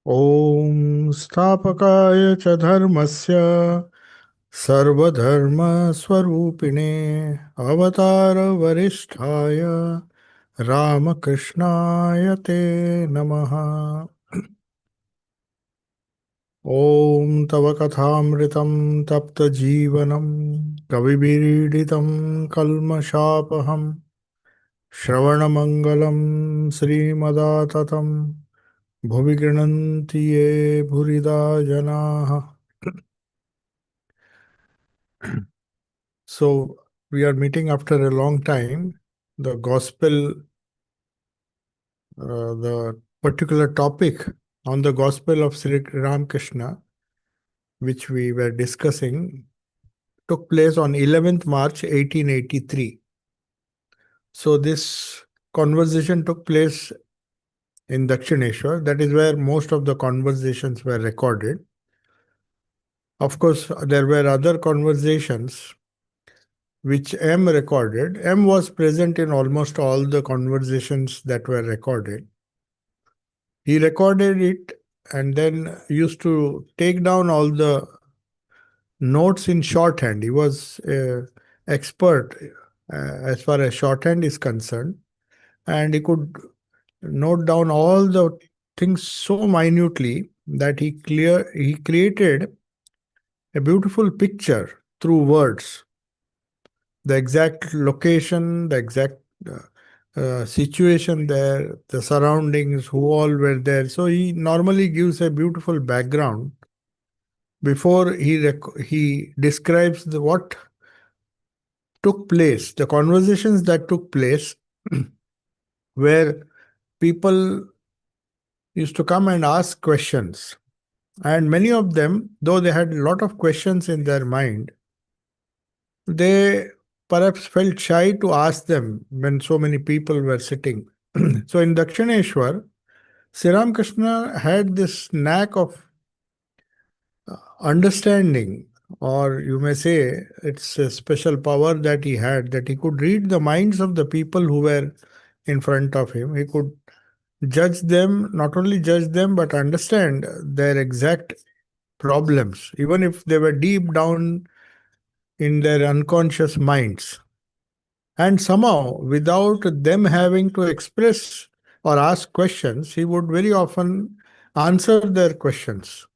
ॐ स्थापकाय च धर्मस्य सर्वधर्मस्वरूपिणे अवतारवरिष्ठाय रामकृष्णाय ते नमः। ॐ तव कथामृतं तप्तजीवनं कविभिरीडितं कल्मषापहम् श्रवणमङ्गलं श्रीमदाततं भुवि गृह्णन्ति ये भूरिदा जनाः। So we are meeting after a long time. The gospel, the particular topic on the gospel of Sri Ramakrishna, which we were discussing, took place on 11th March 1883. So this conversation took place in Dakshineshwar. That is where most of the conversations were recorded. Of course, there were other conversations which M recorded. M was present in almost all the conversations that were recorded. He recorded it and then used to take down all the notes in shorthand. He was an expert as far as shorthand is concerned, and he could note down all the things so minutely that he created a beautiful picture through words. The exact location, the exact situation there, the surroundings, who all were there. So he normally gives a beautiful background before he describes what took place, the conversations that took place, where people used to come and ask questions. And many of them, though they had a lot of questions in their mind, they perhaps felt shy to ask them when so many people were sitting. So in Dakshineshwar, Sri Ramakrishna had this knack of understanding, or you may say it's a special power that he had, that he could read the minds of the people who were in front of him. He could judge them, not only judge them, but understand their exact problems, even if they were deep down in their unconscious minds. And somehow, without them having to express or ask questions, he would very often answer their questions.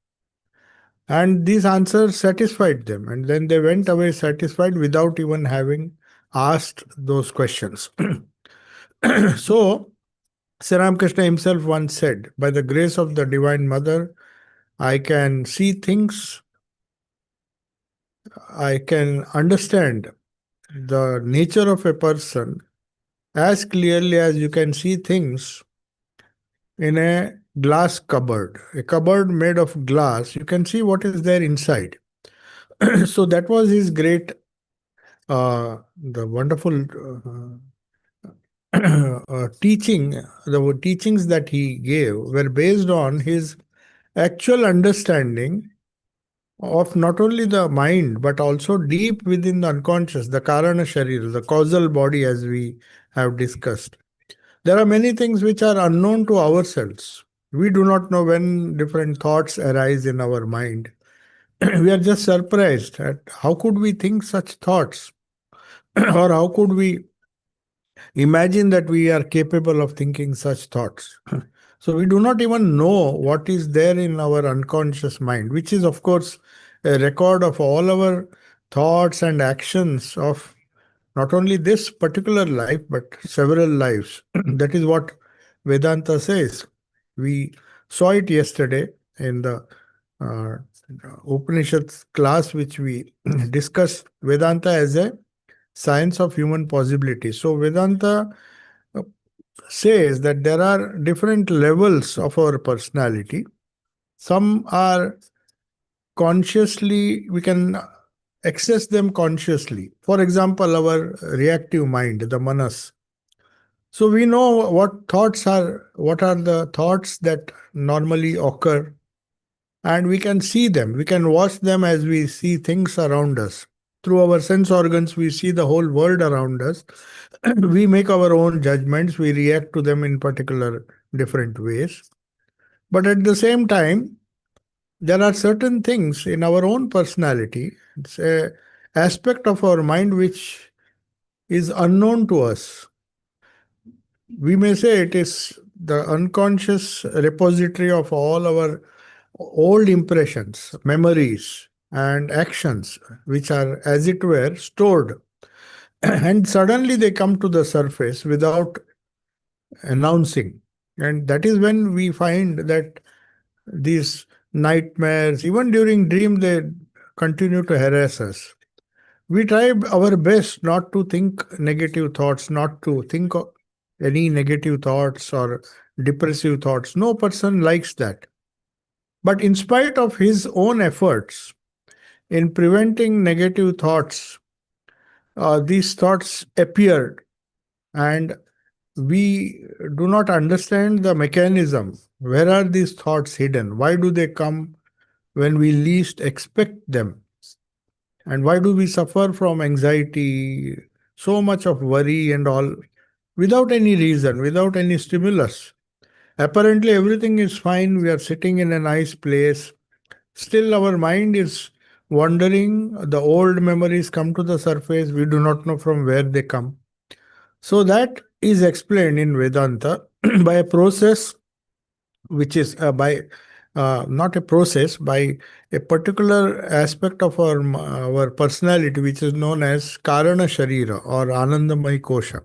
And these answers satisfied them. And then they went away satisfied without even having asked those questions. So, Sri Ramakrishna himself once said, by the grace of the Divine Mother, I can see things, I can understand the nature of a person as clearly as you can see things in a glass cupboard. A cupboard made of glass, you can see what is there inside. So that was his great, the wonderful teaching. The teachings that he gave were based on his actual understanding of not only the mind but also deep within the unconscious, the Karana Sharira, the causal body, as we have discussed. There are many things which are unknown to ourselves. We do not know when different thoughts arise in our mind. We are just surprised at how could we think such thoughts, or how could we imagine that we are capable of thinking such thoughts. So we do not even know what is there in our unconscious mind, which is, of course, a record of all our thoughts and actions of not only this particular life, but several lives. That is what Vedanta says. We saw it yesterday in the uh, Upanishads class, which we discussed Vedanta as a science of human possibility. So Vedanta uh, says that there are different levels of our personality. Some are consciously, we can access them consciously. For example, our reactive mind, the manas. So we know what are the thoughts that normally occur, and we can see them. We can watch them as we see things around us. Through our sense organs, we see the whole world around us. We make our own judgments. We react to them in particular different ways. But at the same time, there are certain things in our own personality, it's a aspect of our mind which is unknown to us. We may say it is the unconscious repository of all our old impressions, memories, and actions, which are, as it were, stored. And suddenly they come to the surface without announcing. And that is when we find that these nightmares, even during dream, they continue to harass us. We try our best not to think negative thoughts, not to think of any negative thoughts or depressive thoughts. No person likes that. But in spite of his own efforts in preventing negative thoughts, these thoughts appeared, and we do not understand the mechanism. Where are these thoughts hidden? Why do they come when we least expect them? And why do we suffer from anxiety, so much of worry and all, without any reason, without any stimulus? Apparently, everything is fine. We are sitting in a nice place. Still, our mind is wandering. The old memories come to the surface. We do not know from where they come. So, that is explained in Vedanta by a process which is by not a process, by a particular aspect of our personality, which is known as Karana Sharira or Anandamai Kosha.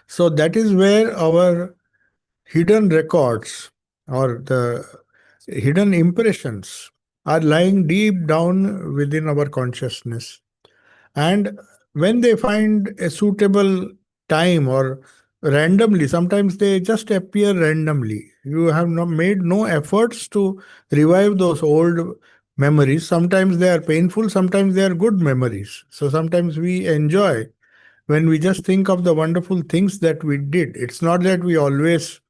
So that is where our hidden records or the hidden impressions are lying deep down within our consciousness. And when they find a suitable time or randomly, sometimes they just appear randomly. You have made no efforts to revive those old memories. Sometimes they are painful, sometimes they are good memories. So sometimes we enjoy when we just think of the wonderful things that we did. It's not that we always,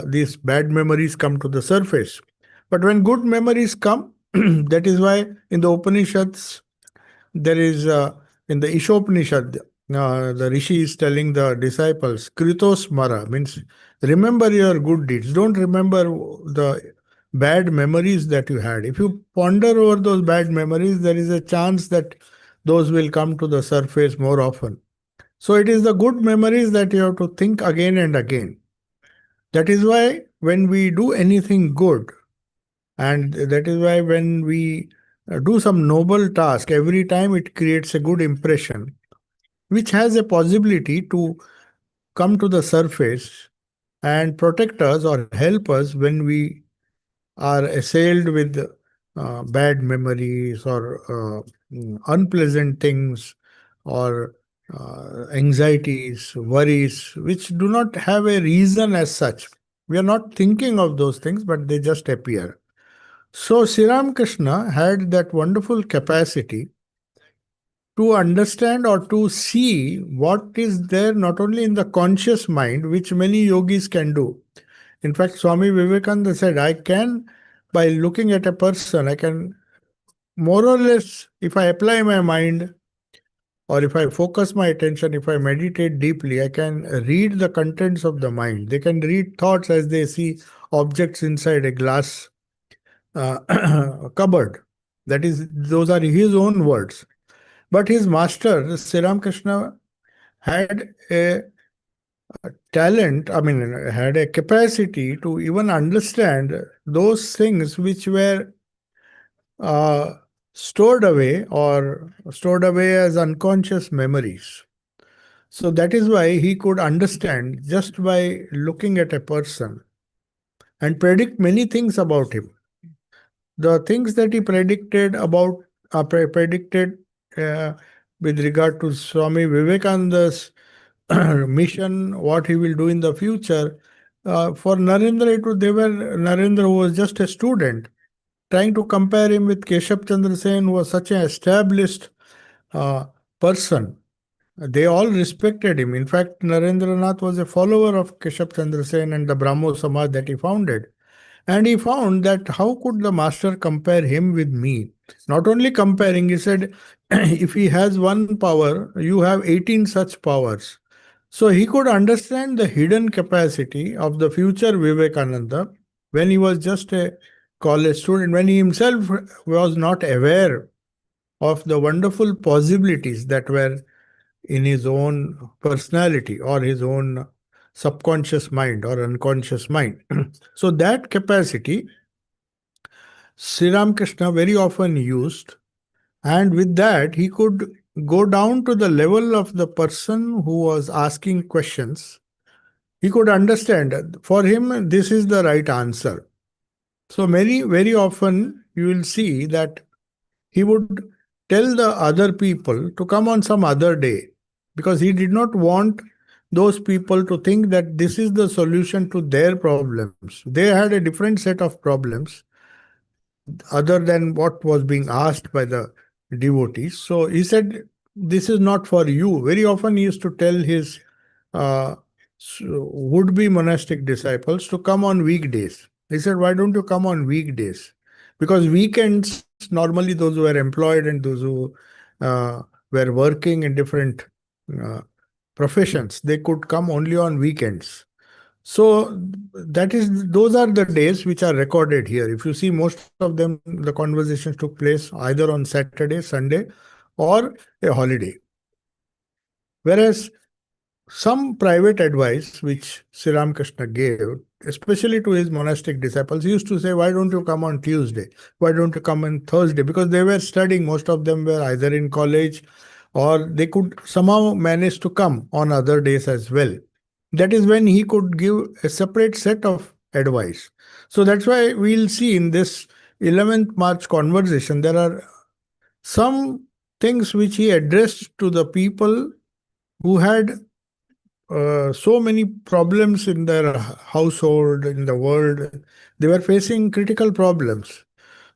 these bad memories come to the surface. But when good memories come, that is why in the Upanishads, there is in the Ishopanishad, the Rishi is telling the disciples, Kritos Mara means remember your good deeds. Don't remember the bad memories that you had. If you ponder over those bad memories, there is a chance that those will come to the surface more often. So it is the good memories that you have to think again and again. That is why when we do anything good, and that is why when we do some noble task, every time it creates a good impression, which has a possibility to come to the surface and protect us or help us when we are assailed with bad memories or unpleasant things or anxieties, worries, which do not have a reason as such. We are not thinking of those things, but they just appear. So, Sri Ramakrishna had that wonderful capacity to understand or to see what is there not only in the conscious mind, which many yogis can do. In fact, Swami Vivekananda said, I can, by looking at a person, I can more or less, if I apply my mind or if I focus my attention, if I meditate deeply, I can read the contents of the mind. They can read thoughts as they see objects inside a glass cupboard. That is, those are his own words. But his master, Sri Ramakrishna, had a talent, I mean, had a capacity to even understand those things which were uh, stored away as unconscious memories. So that is why he could understand just by looking at a person and predict many things about him. The things that he predicted about predicted uh, with regard to Swami Vivekananda's mission, what he will do in the future. For Narendra, Narendra who was just a student, trying to compare him with Keshav Chandra Sen, who was such an established uh, person. They all respected him. In fact, Narendranath was a follower of Keshav Chandra Sen and the Brahmo Samaj that he founded. And he found that how could the master compare him with me? Not only comparing, he said, if he has one power, you have 18 such powers. So he could understand the hidden capacity of the future Vivekananda when he was just a college student, when he himself was not aware of the wonderful possibilities that were in his own personality or his own subconscious mind or unconscious mind. So that capacity Sri Ramakrishna very often used, and with that he could go down to the level of the person who was asking questions. He could understand for him this is the right answer. So very often you will see that he would tell the other people to come on some other day, because he did not want those people to think that this is the solution to their problems. They had a different set of problems other than what was being asked by the devotees. So he said, this is not for you. Very often he used to tell his uh, would be monastic disciples to come on weekdays. He said, why don't you come on weekdays? Because weekends, normally those who were employed and those who uh, were working in different uh, professions, they could come only on weekends. So that is those are the days which are recorded here. If you see, most of them, the conversations took place either on Saturday, Sunday, or a holiday. Whereas some private advice which Sri Ramakrishna gave, especially to his monastic disciples, he used to say, why don't you come on Tuesday? Why don't you come on Thursday? Because they were studying, most of them were either in college or they could somehow manage to come on other days as well. That is when he could give a separate set of advice. So that's why we'll see in this 11th March conversation, there are some things which he addressed to the people who had so many problems in their household, in the world. They were facing critical problems.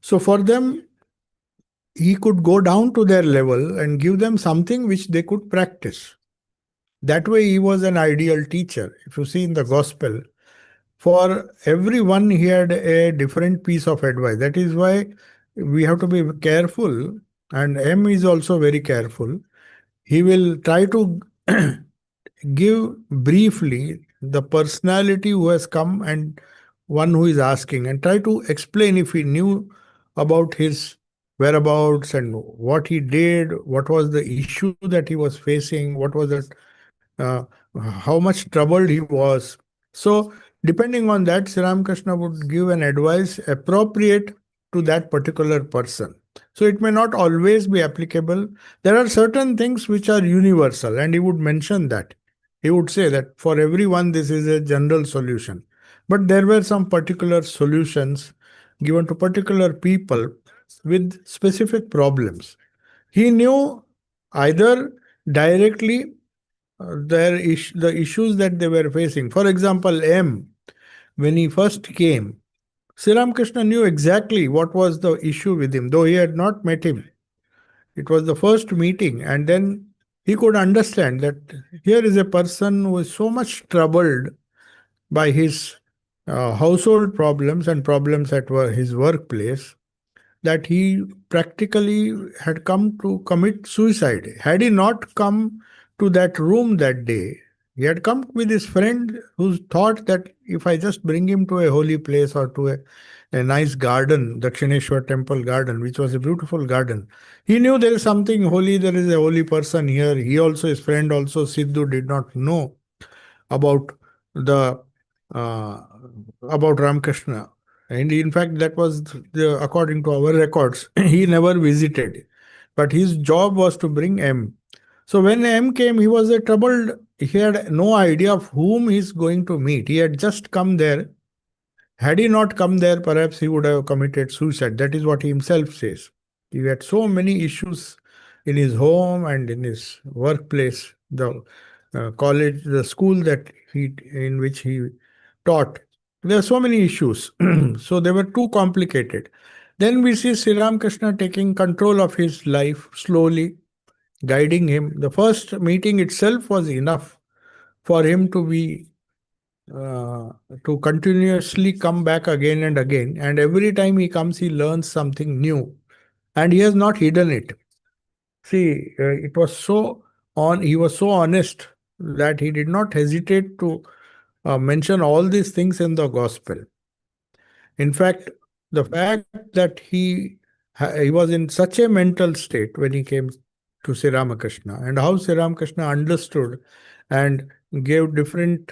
So for them, he could go down to their level and give them something which they could practice. That way, he was an ideal teacher. If you see in the gospel, for everyone, he had a different piece of advice. That is why we have to be careful, and M is also very careful. He will try to give briefly the personality who has come and one who is asking, and try to explain if he knew about his whereabouts and what he did, what was the issue that he was facing, what was the uh, how much troubled he was. So, depending on that, Sri Ramakrishna would give an advice appropriate to that particular person. So, it may not always be applicable. There are certain things which are universal, and he would mention that. He would say that for everyone, this is a general solution. But there were some particular solutions given to particular people with specific problems. He knew either directly the issues that they were facing. For example, M, when he first came, Sri Ramakrishna knew exactly what was the issue with him, though he had not met him. It was the first meeting, and then he could understand that here is a person who is so much troubled by his household problems and problems at his workplace, that he practically had come to commit suicide. Had he not come to that room that day, he had come with his friend who thought that if I just bring him to a holy place or to a nice garden, Dakshineshwar temple garden, which was a beautiful garden, he knew there is something holy, there is a holy person here. He also, his friend also, Siddhu, did not know about the uh, about Ramakrishna. And in fact, that was according to our records, he never visited. But his job was to bring M. So when M came, he was a troubled. He had no idea of whom he's going to meet. He had just come there. Had he not come there, perhaps he would have committed suicide. That is what he himself says. He had so many issues in his home and in his workplace, the college, the school that he in which he taught. There are so many issues, so they were too complicated. Then we see Sri Ramakrishna taking control of his life slowly, guiding him. The first meeting itself was enough for him to be uh, to continuously come back again and again. And every time he comes, he learns something new, and he has not hidden it. See, it was so on. He was so honest that he did not hesitate to mention all these things in the gospel. In fact, the fact that he was in such a mental state when he came to Sri Ramakrishna, and how Sri Ramakrishna understood and gave different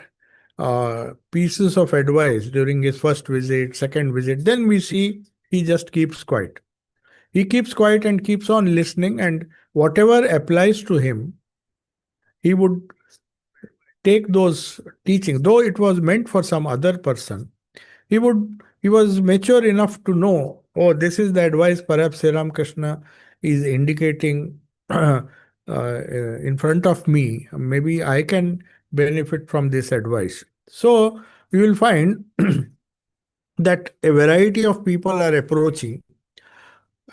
pieces of advice during his first visit, second visit, then we see he just keeps quiet. He keeps quiet and keeps on listening, and whatever applies to him, he would take those teachings, though it was meant for some other person. He was mature enough to know, oh, this is the advice perhaps Sri Ramakrishna is indicating in front of me. Maybe I can benefit from this advice. So you will find that a variety of people are approaching,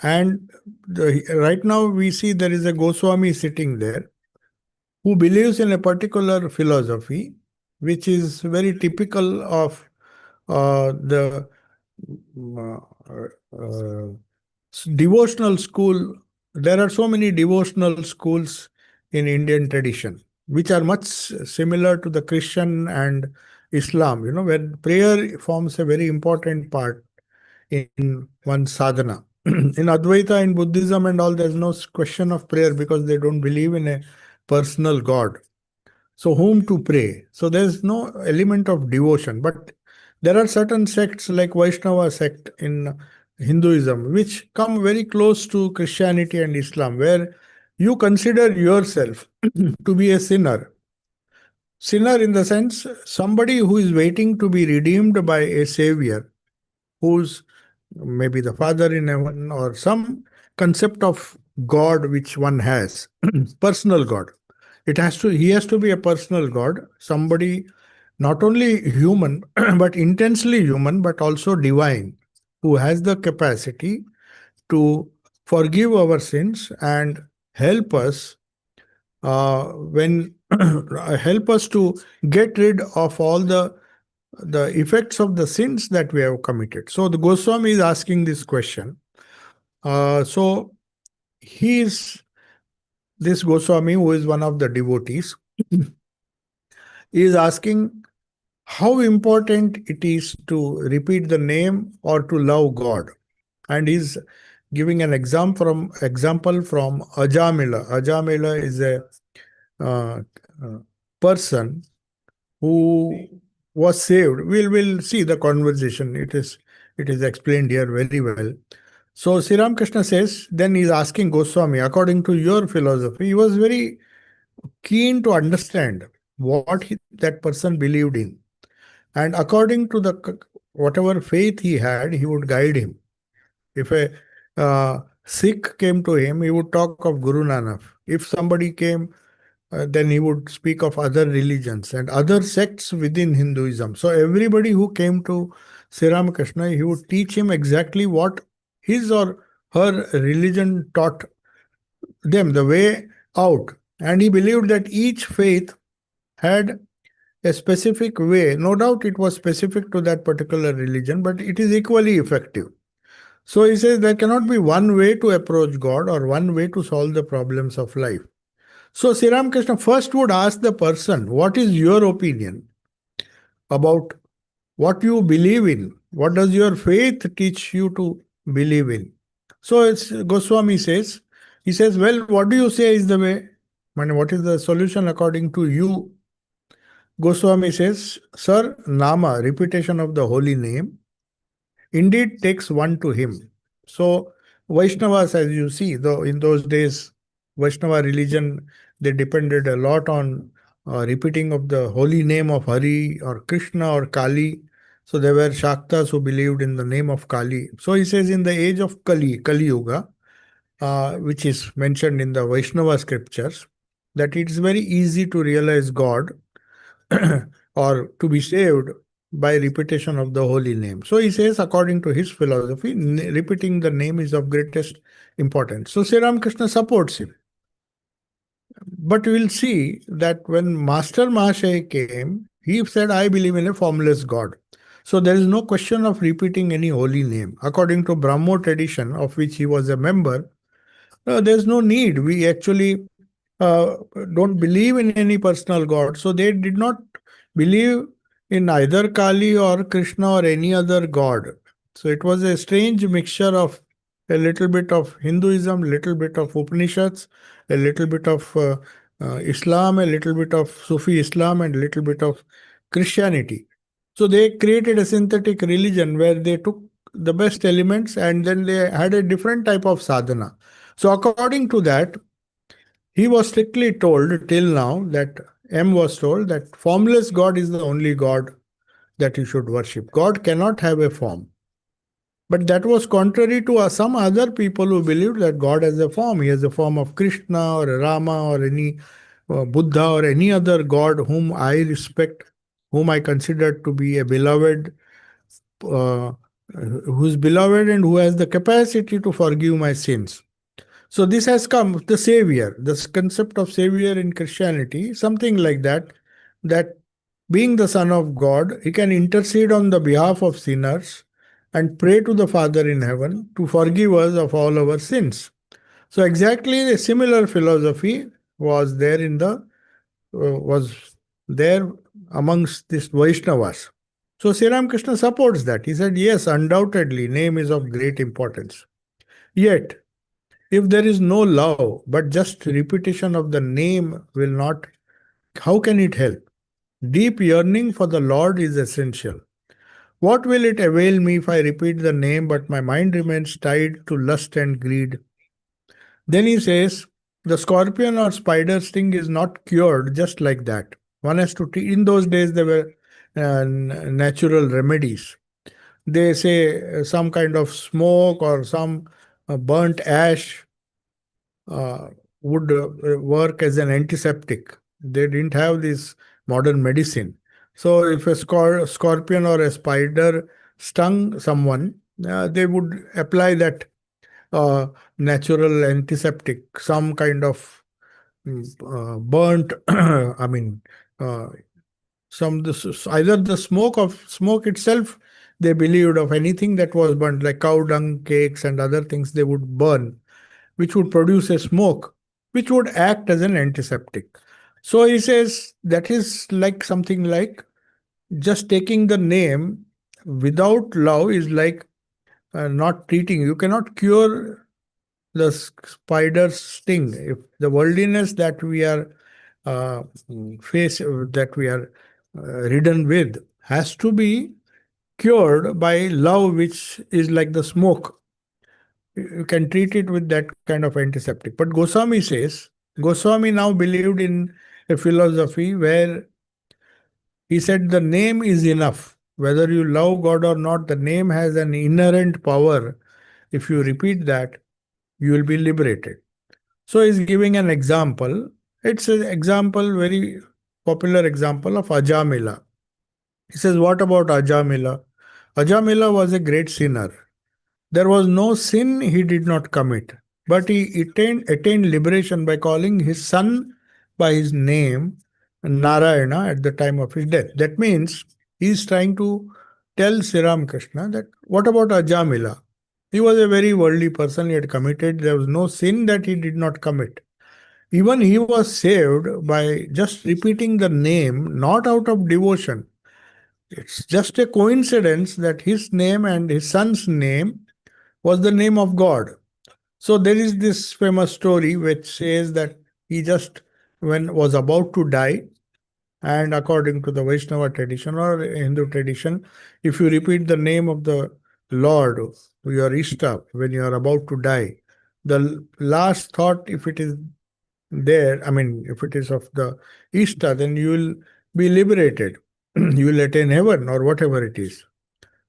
and right now we see there is a Goswami sitting there who believes in a particular philosophy, which is very typical of the devotional school. There are so many devotional schools in Indian tradition, which are much similar to the Christian and Islam, where prayer forms a very important part in one's sadhana. In Advaita, in Buddhism and all, there's no question of prayer because they don't believe in a personal God. So, whom to pray? So, there's no element of devotion. But there are certain sects like Vaishnava sect in Hinduism, which come very close to Christianity and Islam, where you consider yourself to be a sinner. Sinner in the sense, somebody who is waiting to be redeemed by a savior, who's maybe the Father in heaven or some concept of God which one has, personal God. He has to be a personal God, somebody not only human, but intensely human, but also divine, who has the capacity to forgive our sins and help us when help us to get rid of all the effects of the sins that we have committed. So the Goswami is asking this question. So he is this Goswami, who is one of the devotees, is asking how important it is to repeat the name or to love God. And he's giving an example from Ajamila. Ajamila is a uh, uh, person who was saved. We'll see the conversation. It is explained here very well. So Sri Ramakrishna says, then he's asking Goswami, according to your philosophy, he was very keen to understand what that person believed in. And according to whatever faith he had, he would guide him. If a Sikh came to him, he would talk of Guru Nanak. If somebody came, then he would speak of other religions and other sects within Hinduism. So everybody who came to Sri Ramakrishna, he would teach him exactly what his or her religion taught them, the way out. And he believed that each faith had a specific way. No doubt it was specific to that particular religion, but it is equally effective. So he says there cannot be one way to approach God or one way to solve the problems of life. So Sri Ramakrishna first would ask the person, what is your opinion about what you believe in? What does your faith teach you to believe in? So Goswami says, he says, well, what do you say is the way? I mean, what is the solution according to you? Goswami says, sir, Nama, repetition of the holy name, indeed takes one to him. So Vaishnavas, as you see, though in those days, Vaishnava religion, they depended a lot on repeating of the holy name of Hari or Krishna or Kali. So there were Shaktas who believed in the name of Kali. So he says in the age of Kali Yuga, which is mentioned in the Vaishnava scriptures, that it is very easy to realize God or to be saved by repetition of the holy name. So he says, according to his philosophy, repeating the name is of greatest importance. So Sri Ramakrishna supports him. But we'll see that when Master Mahasaya came, he said, I believe in a formless God. So there is no question of repeating any holy name. According to Brahmo tradition, of which he was a member, there's no need. We actually uh, don't believe in any personal God. So they did not believe in either Kali or Krishna or any other God. So it was a strange mixture of a little bit of Hinduism, little bit of Upanishads, a little bit of Islam, a little bit of Sufi Islam, and a little bit of Christianity. So they created a synthetic religion where they took the best elements and then they had a different type of sadhana. So according to that, he was strictly told till now that M was told that formless God is the only God that you should worship. God cannot have a form. But that was contrary to some other people who believed that God has a form. He has a form of Krishna or Rama or any Buddha or any other God whom I respect, whom I consider to be a beloved, uh, who's beloved and who has the capacity to forgive my sins. So this has come, the Savior, this concept of Savior in Christianity, something like that, that being the Son of God, he can intercede on the behalf of sinners and pray to the Father in heaven to forgive us of all our sins. So exactly a similar philosophy was there in the was there amongst these Vaishnavas. So Sri Ramakrishna supports that. He said, yes, undoubtedly, name is of great importance. Yet, if there is no love, but just repetition of the name will not, how can it help? Deep yearning for the Lord is essential. What will it avail me if I repeat the name, but my mind remains tied to lust and greed? Then he says, the scorpion or spider sting is not cured just like that. One has to, in those days, there were natural remedies. They say some kind of smoke or some burnt ash uh, would work as an antiseptic. They didn't have this modern medicine. So if a scorpion or a spider stung someone, they would apply that uh, natural antiseptic, some kind of burnt, I mean, uh, either the smoke itself, they believed of anything that was burnt, like cow dung cakes and other things, they would burn, which would produce a smoke, which would act as an antiseptic. So he says that is like something like just taking the name without love is like not treating. You cannot cure the spider's sting. If the worldliness that we are that we are ridden with has to be cured by love, which is like the smoke. You can treat it with that kind of antiseptic. But Goswami now believed in a philosophy where he said the name is enough. Whether you love God or not, the name has an inherent power. If you repeat that, you will be liberated. So he's giving an example. It's an example, very popular example of Ajamila. He says, what about Ajamila? Ajamila was a great sinner. There was no sin he did not commit, but he attained liberation by calling his son by his name, Narayana, at the time of his death. That means he is trying to tell Sri Ramakrishna that what about Ajamila? He was a very worldly person, he had committed, there was no sin that he did not commit. Even he was saved by just repeating the name, not out of devotion. It's just a coincidence that his name and his son's name was the name of God. So there is this famous story which says that he just when was about to die, and according to the Vaishnava tradition or Hindu tradition, if you repeat the name of the Lord, your Ishta, when you are about to die, the last thought, if it is there, I mean, if it is of the Ishta, then you will be liberated. You will attain heaven or whatever it is.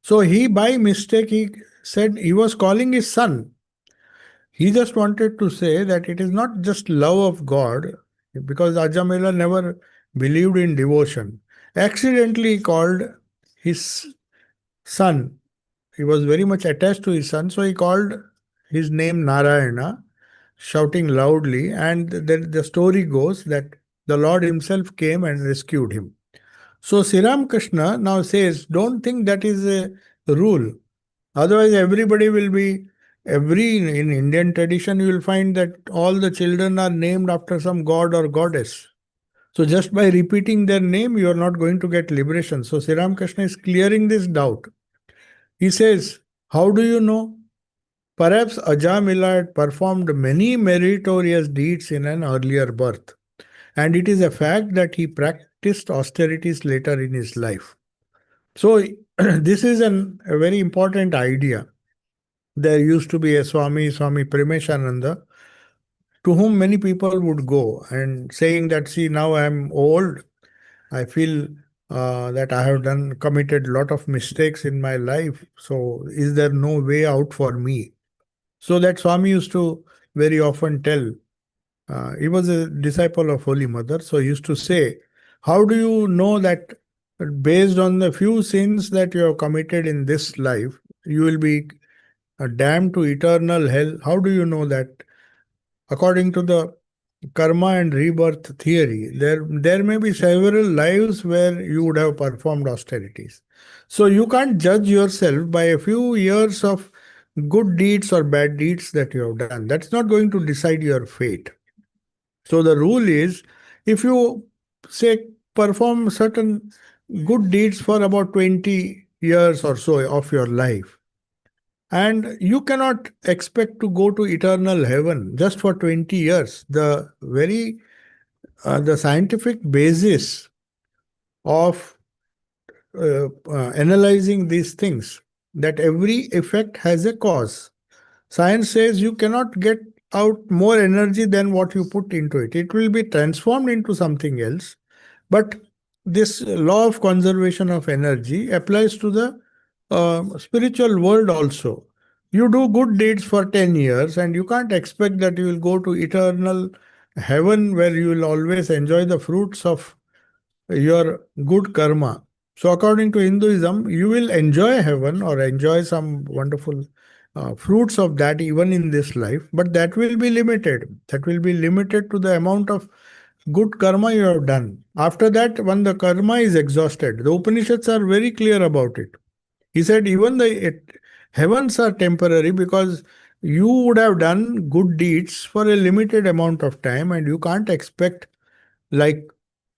So he, by mistake, he said he was calling his son. He just wanted to say that it is not just love of God, because Ajamila never believed in devotion. Accidentally called his son. He was very much attached to his son, so he called his name Narayana, shouting loudly, and the story goes that the Lord himself came and rescued him. So Sri Krishna now says, don't think that is a rule. Otherwise, everybody will be, in Indian tradition, you will find that all the children are named after some god or goddess. So just by repeating their name, you are not going to get liberation. So Sri Krishna is clearing this doubt. He says, How do you know? Perhaps Ajamila had performed many meritorious deeds in an earlier birth, and it is a fact that he practiced austerities later in his life. So, this is a very important idea. There used to be a Swami Primeshananda, to whom many people would go and saying that, see, now I am old, I feel that I have done committed lot of mistakes in my life. So, is there no way out for me? So that Swami used to very often tell. He was a disciple of Holy Mother, so he used to say, "How do you know that based on the few sins that you have committed in this life, you will be damned to eternal hell? How do you know that?" According to the karma and rebirth theory, there may be several lives where you would have performed austerities. So you can't judge yourself by a few years of good deeds or bad deeds that you have done. That's not going to decide your fate. So the rule is, if you say perform certain good deeds for about 20 years or so of your life, and you cannot expect to go to eternal heaven just for 20 years. The scientific basis of analyzing these things, that every effect has a cause. Science says you cannot get out more energy than what you put into it. It will be transformed into something else. But this law of conservation of energy applies to the spiritual world also. You do good deeds for 10 years and you can't expect that you will go to eternal heaven where you will always enjoy the fruits of your good karma. So, according to Hinduism, you will enjoy heaven or enjoy some wonderful fruits of that even in this life, but that will be limited. That will be limited to the amount of good karma you have done. After that, when the karma is exhausted, the Upanishads are very clear about it. He said, even heavens are temporary because you would have done good deeds for a limited amount of time, and you can't expect like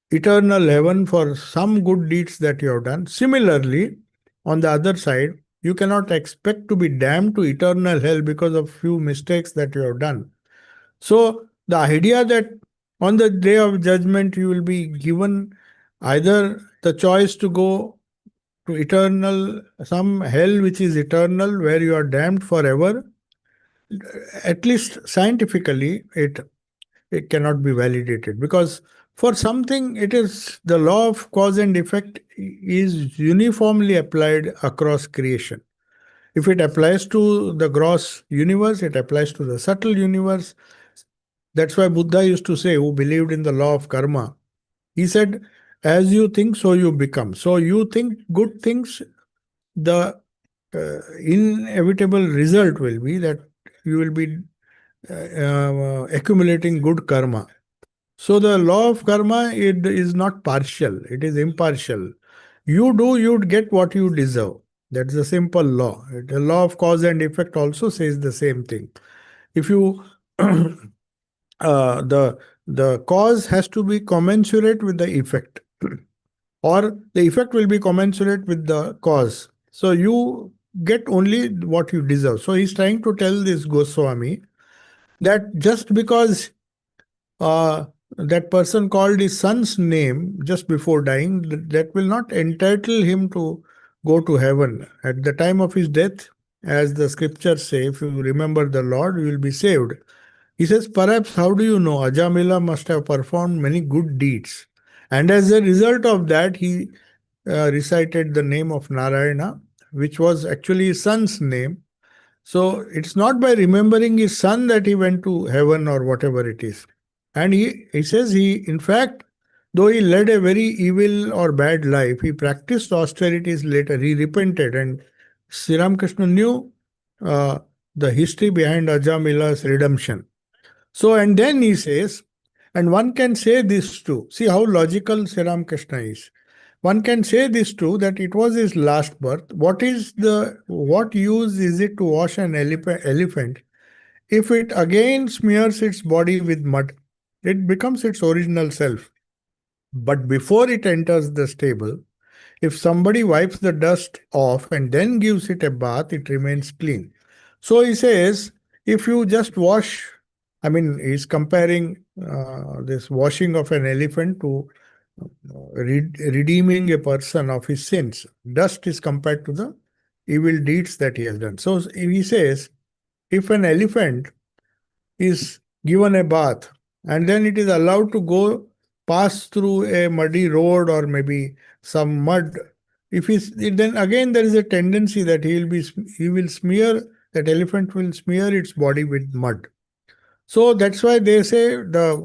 eternal heaven for some good deeds that you have done. Similarly, on the other side, you cannot expect to be damned to eternal hell because of few mistakes that you have done. So, the idea that on the day of judgment you will be given either the choice to go to eternal, some hell which is eternal, where you are damned forever, at least scientifically, it cannot be validated, because for something it is the law of cause and effect is uniformly applied across creation. If it applies to the gross universe, it applies to the subtle universe. That's why Buddha used to say, who believed in the law of karma, he said, as you think so you become. So you think good things, the inevitable result will be that you will be accumulating good karma. So the law of karma, it is not partial, it is impartial. You do, you'd get what you deserve. That's the simple law. The law of cause and effect also says the same thing. If you the cause has to be commensurate with the effect, or the effect will be commensurate with the cause. So you get only what you deserve. So he's trying to tell this Goswami that just because uh, that person called his son's name just before dying, that will not entitle him to go to heaven. At the time of his death, as the scriptures say, if you remember the Lord, you will be saved. He says, perhaps, how do you know? Ajamila must have performed many good deeds. And as a result of that, he recited the name of Narayana, which was actually his son's name. So it's not by remembering his son that he went to heaven or whatever it is. And he says in fact, though he led a very evil or bad life, he practiced austerities later. He repented, and Sri Ramakrishna knew uh, the history behind Ajamila's redemption. So, and then he says, and one can say this too. See how logical Sri Ramakrishna is. One can say this too, that it was his last birth. What use is it to wash an elephant if it again smears its body with mud? It becomes its original self. But before it enters the stable, If somebody wipes the dust off and then gives it a bath, it remains clean. So he says, if you just wash, I mean, he's comparing this washing of an elephant to redeeming a person of his sins. Dust is compared to the evil deeds that he has done. So he says, if an elephant is given a bath and then it is allowed to go pass through a muddy road or maybe some mud, if he's, then again there is a tendency that he will smear, that elephant will smear its body with mud. So that's why they say the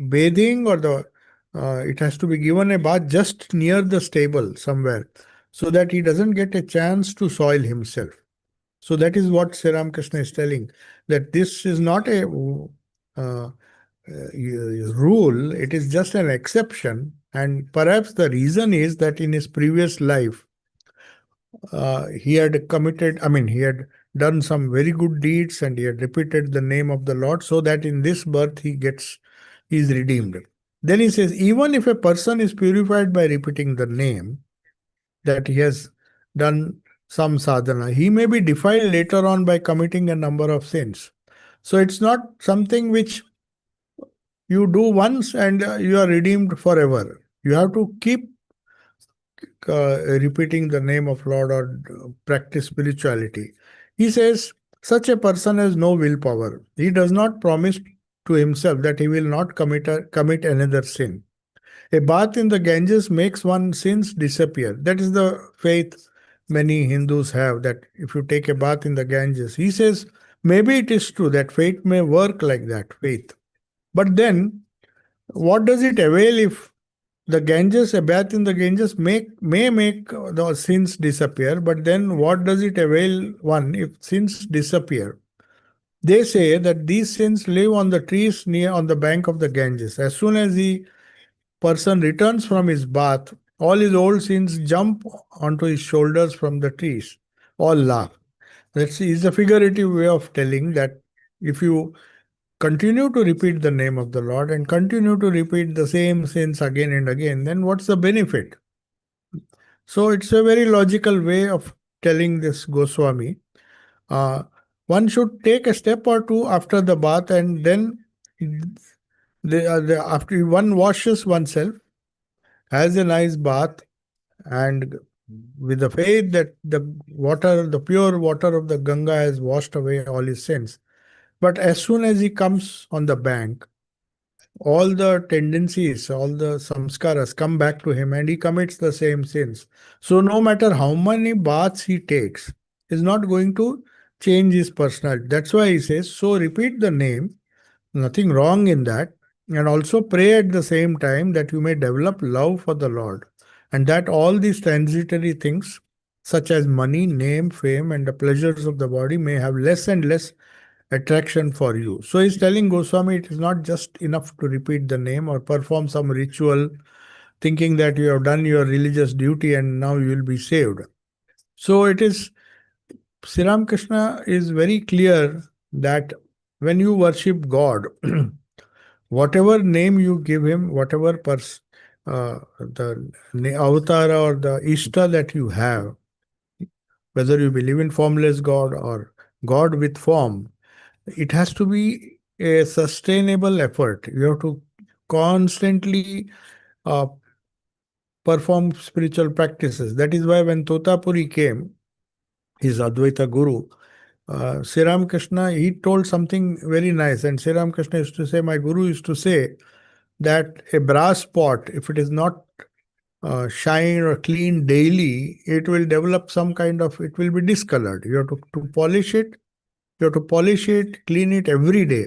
bathing or the it has to be given a bath just near the stable somewhere, so that he doesn't get a chance to soil himself. So that is what Sri Ramakrishna is telling, that this is not a rule, it is just an exception. And perhaps the reason is that in his previous life, he had committed, I mean, he had done some very good deeds and he had repeated the name of the Lord, so that in this birth he is redeemed. Then he says, even if a person is purified by repeating the name, that he has done some sadhana, he may be defiled later on by committing a number of sins. So it's not something which you do once and you are redeemed forever. You have to keep repeating the name of Lord or practice spirituality. He says, such a person has no willpower. He does not promise to himself that he will not commit another sin. A bath in the Ganges makes one's sins disappear. That is the faith many Hindus have, that if you take a bath in the Ganges, he says, maybe it is true that faith may work like that, faith. But then, what does it avail if the Ganges, a bath in the Ganges may make the sins disappear, but then what does it avail one if sins disappear? They say that these sins live on the trees near on the bank of the Ganges. As soon as the person returns from his bath, all his old sins jump onto his shoulders from the trees. All laugh. That is a figurative way of telling that if you continue to repeat the name of the Lord and continue to repeat the same sins again and again, then what's the benefit? So it's a very logical way of telling this Goswami. Uh, One should take a step or two after the bath, and then after one washes oneself, has a nice bath, and with the faith that the pure water of the Ganga has washed away all his sins. But as soon as he comes on the bank, all the tendencies, all the samskaras come back to him and he commits the same sins. So no matter how many baths he takes, is not going to change his personality. That's why he says, so repeat the name, nothing wrong in that. And also pray at the same time that you may develop love for the Lord. And that all these transitory things, such as money, name, fame, and the pleasures of the body, may have less and less attraction for you. So he's telling Goswami it is not just enough to repeat the name or perform some ritual thinking that you have done your religious duty and now you will be saved. So it is, Sri Ramakrishna is very clear that when you worship God, whatever name you give him, whatever the avatar or the Ishta that you have, whether you believe in formless God or God with form, it has to be a sustainable effort. You have to constantly uh, perform spiritual practices. That is why when Totapuri came, his Advaita Guru, Sri Ramakrishna, he told something very nice. And Sri Ramakrishna used to say, my Guru used to say that a brass pot, if it is not shine or clean daily, it will develop some kind of, it will be discolored. You have to polish it. You have to polish it, clean it every day.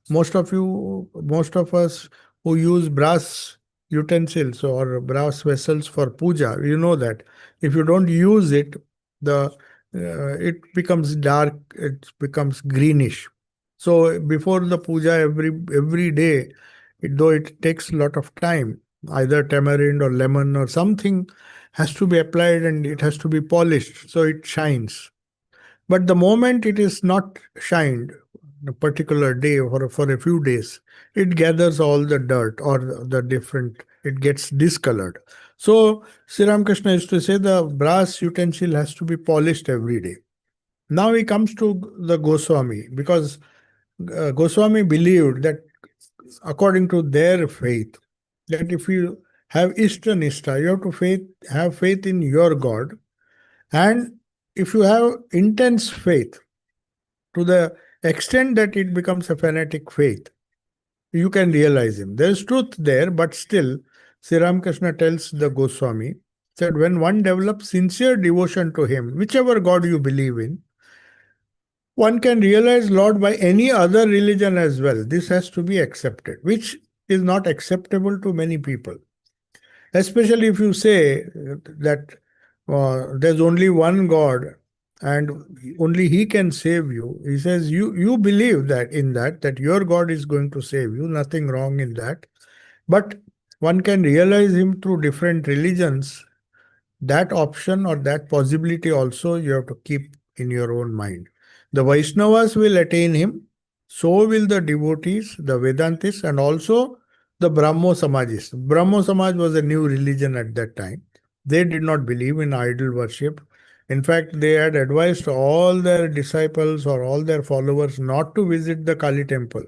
Most of us who use brass utensils or brass vessels for puja, you know that if you don't use it, the it becomes dark, it becomes greenish. So before the puja, every day, though it takes a lot of time, either tamarind or lemon or something has to be applied and it has to be polished so it shines. But the moment it is not shined, a particular day or for a few days, it gathers all the dirt or the different it gets discolored. So Sri Ramakrishna used to say the brass utensil has to be polished every day. Now he comes to the Goswami, because Goswami believed that according to their faith, that if you have Ishta, you have to have faith in your God. And if you have intense faith to the extent that it becomes a fanatic faith, you can realize him. There is truth there, but still, Sri Ramakrishna tells the Goswami that when one develops sincere devotion to him, whichever God you believe in, one can realize Lord by any other religion as well. This has to be accepted, which is not acceptable to many people. Especially if you say that there's only one God and only He can save you. He says you believe that in that your God is going to save you. Nothing wrong in that, but one can realize Him through different religions. That option or that possibility also you have to keep in your own mind. The Vaishnavas will attain him, so will the devotees, the Vedantists, and also the Brahmo Samajis. Brahmo Samaj was a new religion at that time. They did not believe in idol worship. In fact, they had advised all their disciples or all their followers not to visit the Kali temple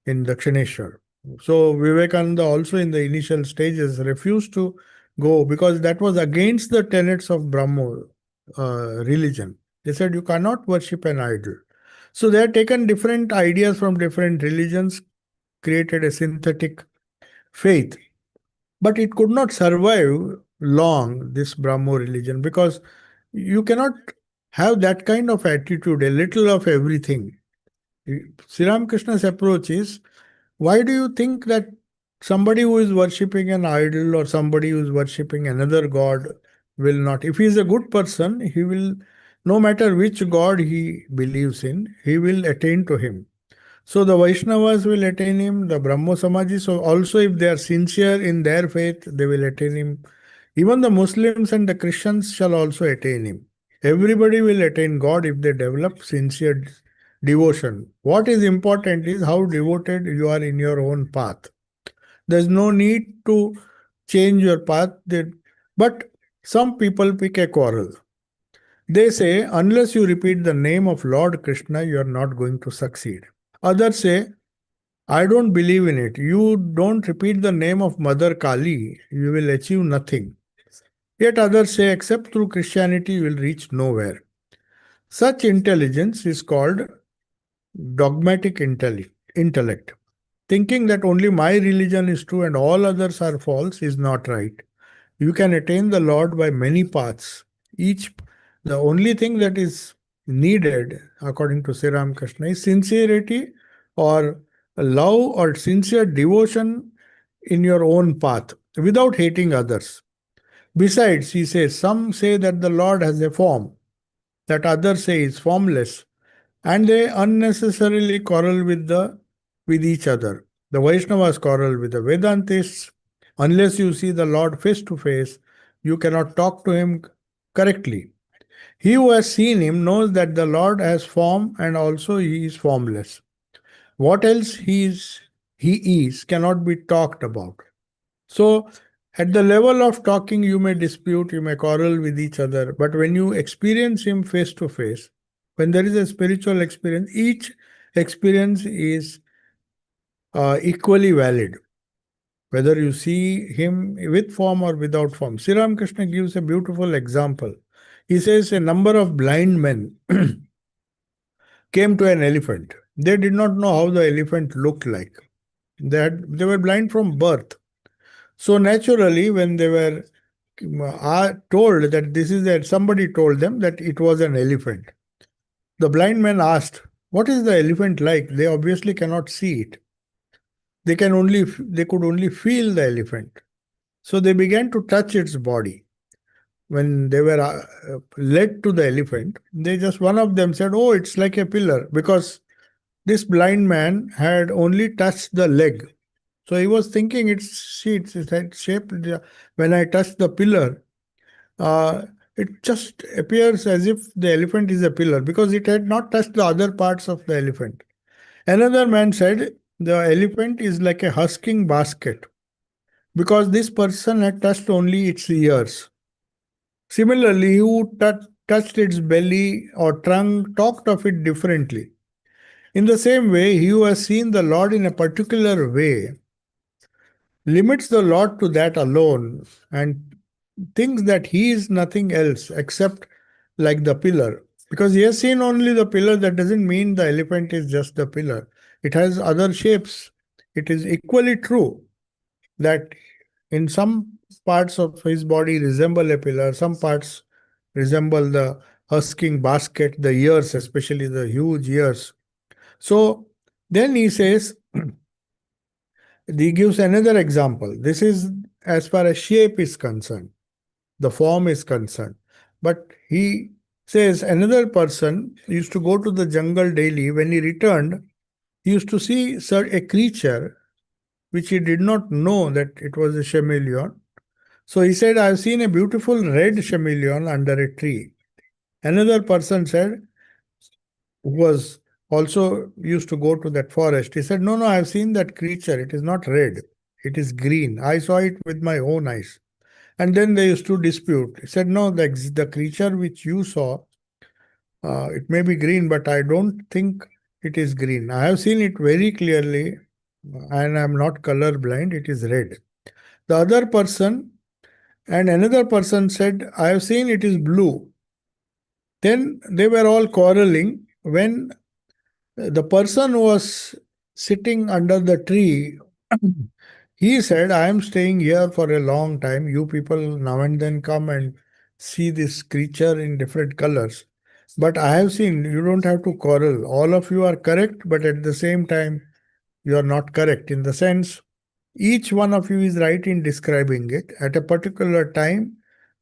in Dakshineshwar. So Vivekananda also in the initial stages refused to go because that was against the tenets of Brahmo religion. They said you cannot worship an idol. So they had taken different ideas from different religions, created a synthetic faith. But it could not survive long, this Brahmo religion, because you cannot have that kind of attitude, a little of everything. Sri Ramakrishna's approach is, why do you think that somebody who is worshipping an idol or somebody who is worshipping another god will not? If he is a good person, he will, no matter which god he believes in, he will attain to him. So the Vaishnavas will attain him, the Brahmo Samajis, so also if they are sincere in their faith, they will attain him. Even the Muslims and the Christians shall also attain him. Everybody will attain God if they develop sincere devotion. What is important is how devoted you are in your own path. There's no need to change your path. But some people pick a quarrel. They say, unless you repeat the name of Lord Krishna, you are not going to succeed. Others say, I don't believe in it. You don't repeat the name of Mother Kali, you will achieve nothing. Yet others say, except through Christianity, you will reach nowhere. Such intelligence is called dogmatic intellect. Thinking that only my religion is true and all others are false is not right. You can attain the Lord by many paths. The only thing that is needed, according to Sri Ramakrishna, is sincerity or love or sincere devotion in your own path without hating others. Besides, he says, some say that the Lord has a form, that others say is formless, and they unnecessarily quarrel with each other. The Vaishnavas quarrel with the Vedantists. Unless you see the Lord face to face, you cannot talk to him correctly. He who has seen him knows that the Lord has form and also he is formless. What else he is cannot be talked about. So at the level of talking, you may dispute, you may quarrel with each other, but when you experience him face to face, when there is a spiritual experience, each experience is equally valid, whether you see him with form or without form. Sri Ramakrishna gives a beautiful example. He says a number of blind men came to an elephant. They did not know how the elephant looked like. They were blind from birth. So naturally, when they were told that somebody told them that it was an elephant. The blind man asked, "What is the elephant like?" They obviously cannot see it. They could only feel the elephant. So they began to touch its body. When they were led to the elephant, one of them said, "Oh, it's like a pillar," because this blind man had only touched the leg. So he was thinking it's shaped. When I touch the pillar, uh, it just appears as if the elephant is a pillar because it had not touched the other parts of the elephant. Another man said the elephant is like a husking basket. because this person had touched only its ears. Similarly, he who touched its belly or trunk talked of it differently. In the same way, he who has seen the Lord in a particular way limits the Lord to that alone and thinks that he is nothing else except like the pillar. Because he has seen only the pillar, that doesn't mean the elephant is just the pillar. It has other shapes. It is equally true that in some parts of his body resemble a pillar, some parts resemble the husking basket, the ears, especially the huge ears. So then he says, he gives another example. This is as far as shape is concerned, the form is concerned. But he says another person used to go to the jungle daily. When he returned, he used to see a creature which he did not know that it was a chameleon. So he said, I've seen a beautiful red chameleon under a tree. Another person said, who was also used to go to that forest, he said, no, no, I've seen that creature. It is not red, it is green. I saw it with my own eyes. And then they used to dispute. He said, no, the creature which you saw, it may be green, but I don't think it is green. I have seen it very clearly and I'm not color blind. It is red. The other person and another person said, I have seen it is blue. Then they were all quarreling when the person who was sitting under the tree, he said, I am staying here for a long time. You people now and then come and see this creature in different colors. But I have seen, you don't have to quarrel. All of you are correct, but at the same time, you are not correct in the sense each one of you is right in describing it. At a particular time,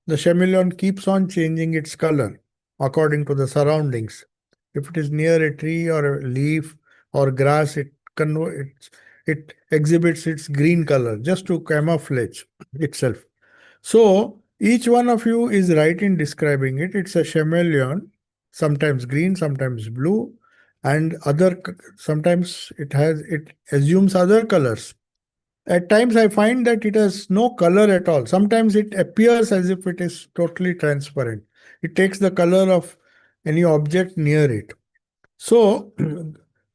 the chameleon keeps on changing its color according to the surroundings. If it is near a tree or a leaf or grass, it exhibits its green color just to camouflage itself. So each one of you is right in describing it. It's a chameleon, sometimes green, sometimes blue, and sometimes it assumes other colors. At times, I find that it has no color at all. Sometimes it appears as if it is totally transparent. It takes the color of any object near it. So,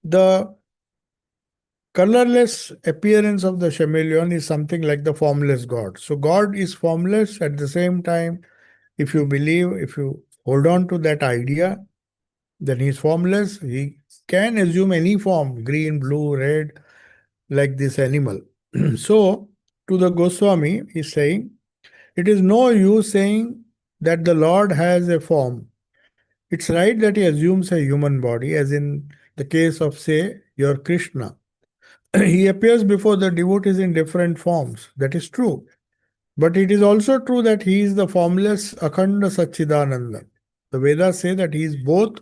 the colorless appearance of the chameleon is something like the formless God. So, God is formless at the same time. If you hold on to that idea, then he is formless. He can assume any form, green, blue, red, like this animal. So, to the Goswami, he is saying, it is no use saying that the Lord has a form. It's right that he assumes a human body, as in the case of, say, your Krishna. He appears before the devotees in different forms. That is true. But it is also true that he is the formless Akhanda Satchidananda. The Vedas say that he is both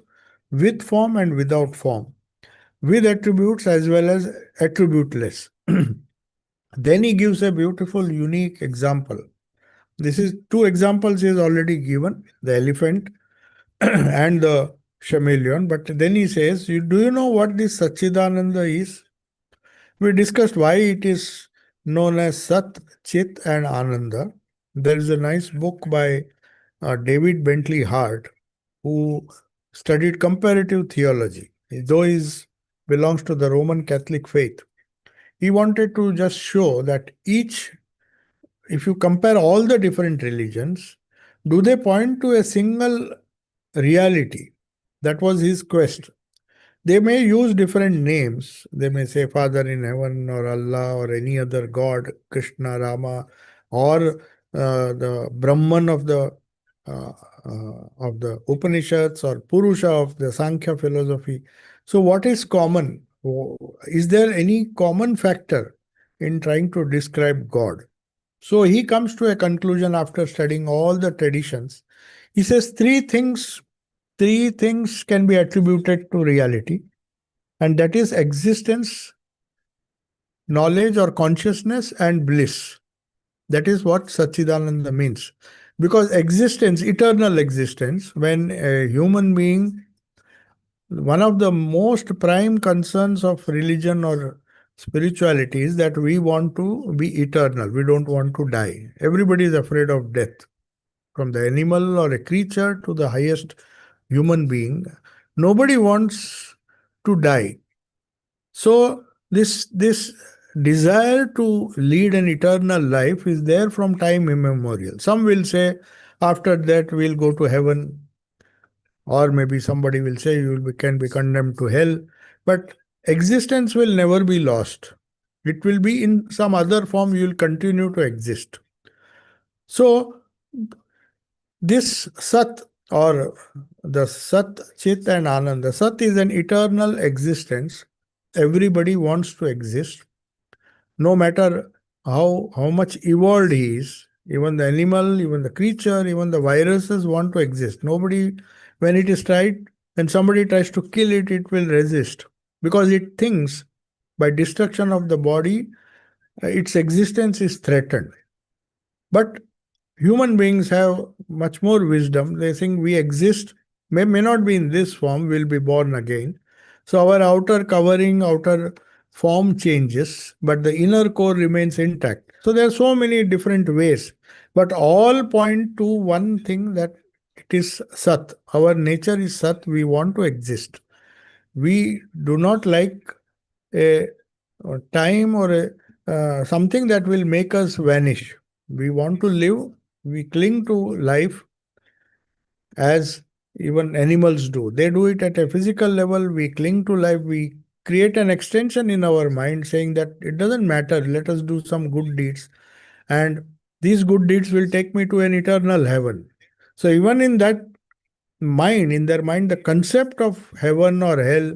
with form and without form, with attributes as well as attributeless. Then he gives a beautiful, unique example. This is two examples he has already given, the elephant and the chameleon. But then he says, do you know what this Satchidananda is? We discussed why it is known as Sat, Chit, and Ananda. There is a nice book by David Bentley Hart, who studied comparative theology, though he belongs to the Roman Catholic faith. He wanted to just show that if you compare all the different religions, do they point to a single reality? That was his quest. They may use different names. They may say Father in heaven or Allah or any other God, Krishna, Rama, or the Brahman of the Upanishads or Purusha of the Sankhya philosophy. So, what is common? Is there any common factor in trying to describe God? So he comes to a conclusion after studying all the traditions. He says three things can be attributed to reality, and that is existence, knowledge or consciousness, and bliss. That is what Satchidananda means. Because existence, eternal existence, when a human being, one of the most prime concerns of religion or spirituality is that we want to be eternal. We don't want to die. Everybody is afraid of death, from the animal or a creature to the highest human being. Nobody wants to die. So this desire to lead an eternal life is there from time immemorial. Some will say after that we'll go to heaven, or maybe somebody will say can be condemned to hell. But existence will never be lost. It will be in some other form. You will continue to exist. So this Sat, or the Sat, Chit and Anand. The Sat is an eternal existence. Everybody wants to exist, no matter how much evolved he is. Even the animal, even the creature, even the viruses want to exist. Nobody, when it is tried, when somebody tries to kill it, it will resist, because it thinks by destruction of the body, its existence is threatened. But human beings have much more wisdom. They think we exist, may not be in this form, will be born again. So our outer covering, outer form changes, but the inner core remains intact. So there are so many different ways, but all point to one thing, that it is Sat. Our nature is Sat. We want to exist. We do not like a, a time or something that will make us vanish. We want to live. We cling to life as even animals do. They do it at a physical level. We cling to life. We create an extension in our mind saying that it doesn't matter. Let us do some good deeds. And these good deeds will take me to an eternal heaven. So even in that mind, in their mind, the concept of heaven or hell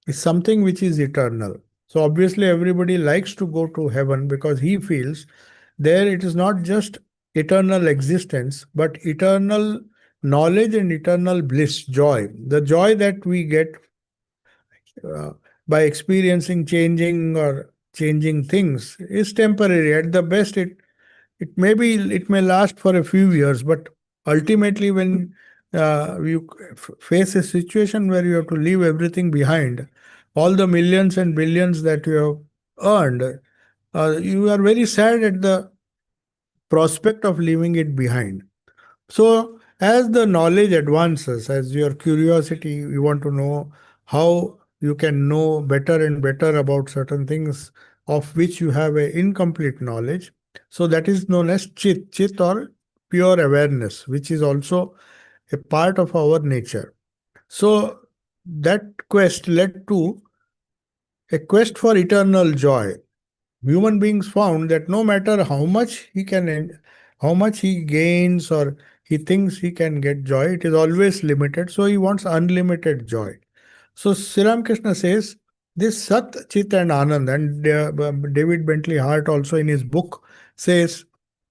is something which is eternal. So obviously everybody likes to go to heaven because he feels there it is not just eternal existence, but eternal knowledge and eternal bliss, joy. The joy that we get uh, by experiencing changing things is temporary. At the best, it may last for a few years, but ultimately, when you face a situation where you have to leave everything behind, all the millions and billions that you have earned, you are very sad at the prospect of leaving it behind. So, as the knowledge advances, as your curiosity, you want to know how you can know better and better about certain things of which you have a incomplete knowledge. So that is known as chit or pure awareness, which is also a part of our nature. So that quest led to a quest for eternal joy. Human beings found that no matter how much he gains or he thinks he can get joy, it is always limited. So he wants unlimited joy. So Sri Ramakrishna says this Sat, Chit and Anand, and David Bentley Hart also in his book says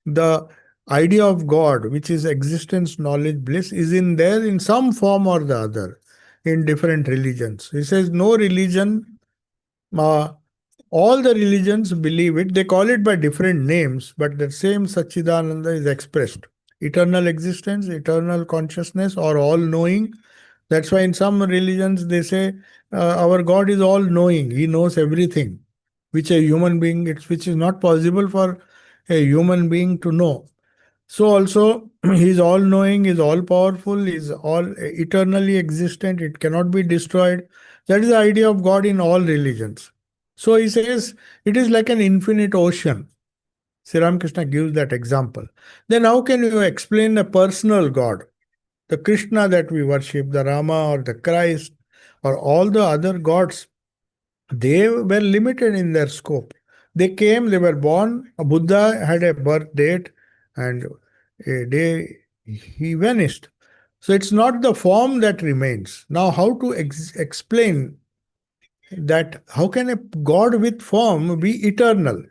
the idea of God, which is existence, knowledge, bliss, is in there in some form or the other in different religions. He says no religion, uh, all the religions believe it. They call it by different names, but the same Satchidananda is expressed. Eternal existence, eternal consciousness, or all knowing. That's why in some religions they say our God is all knowing. He knows everything, which a human being, which is not possible for a human being to know. So also, he is all knowing, is all powerful, is all eternally existent, it cannot be destroyed. That is the idea of God in all religions. So he says it is like an infinite ocean. Sri Ramakrishna gives that example. Then how can you explain a personal God? The Krishna that we worship, the Rama or the Christ, or all the other gods, they were limited in their scope. They came, they were born. A Buddha had a birth date, and a day he vanished. So it's not the form that remains. Now, how to explain that? How can a God with form be eternal?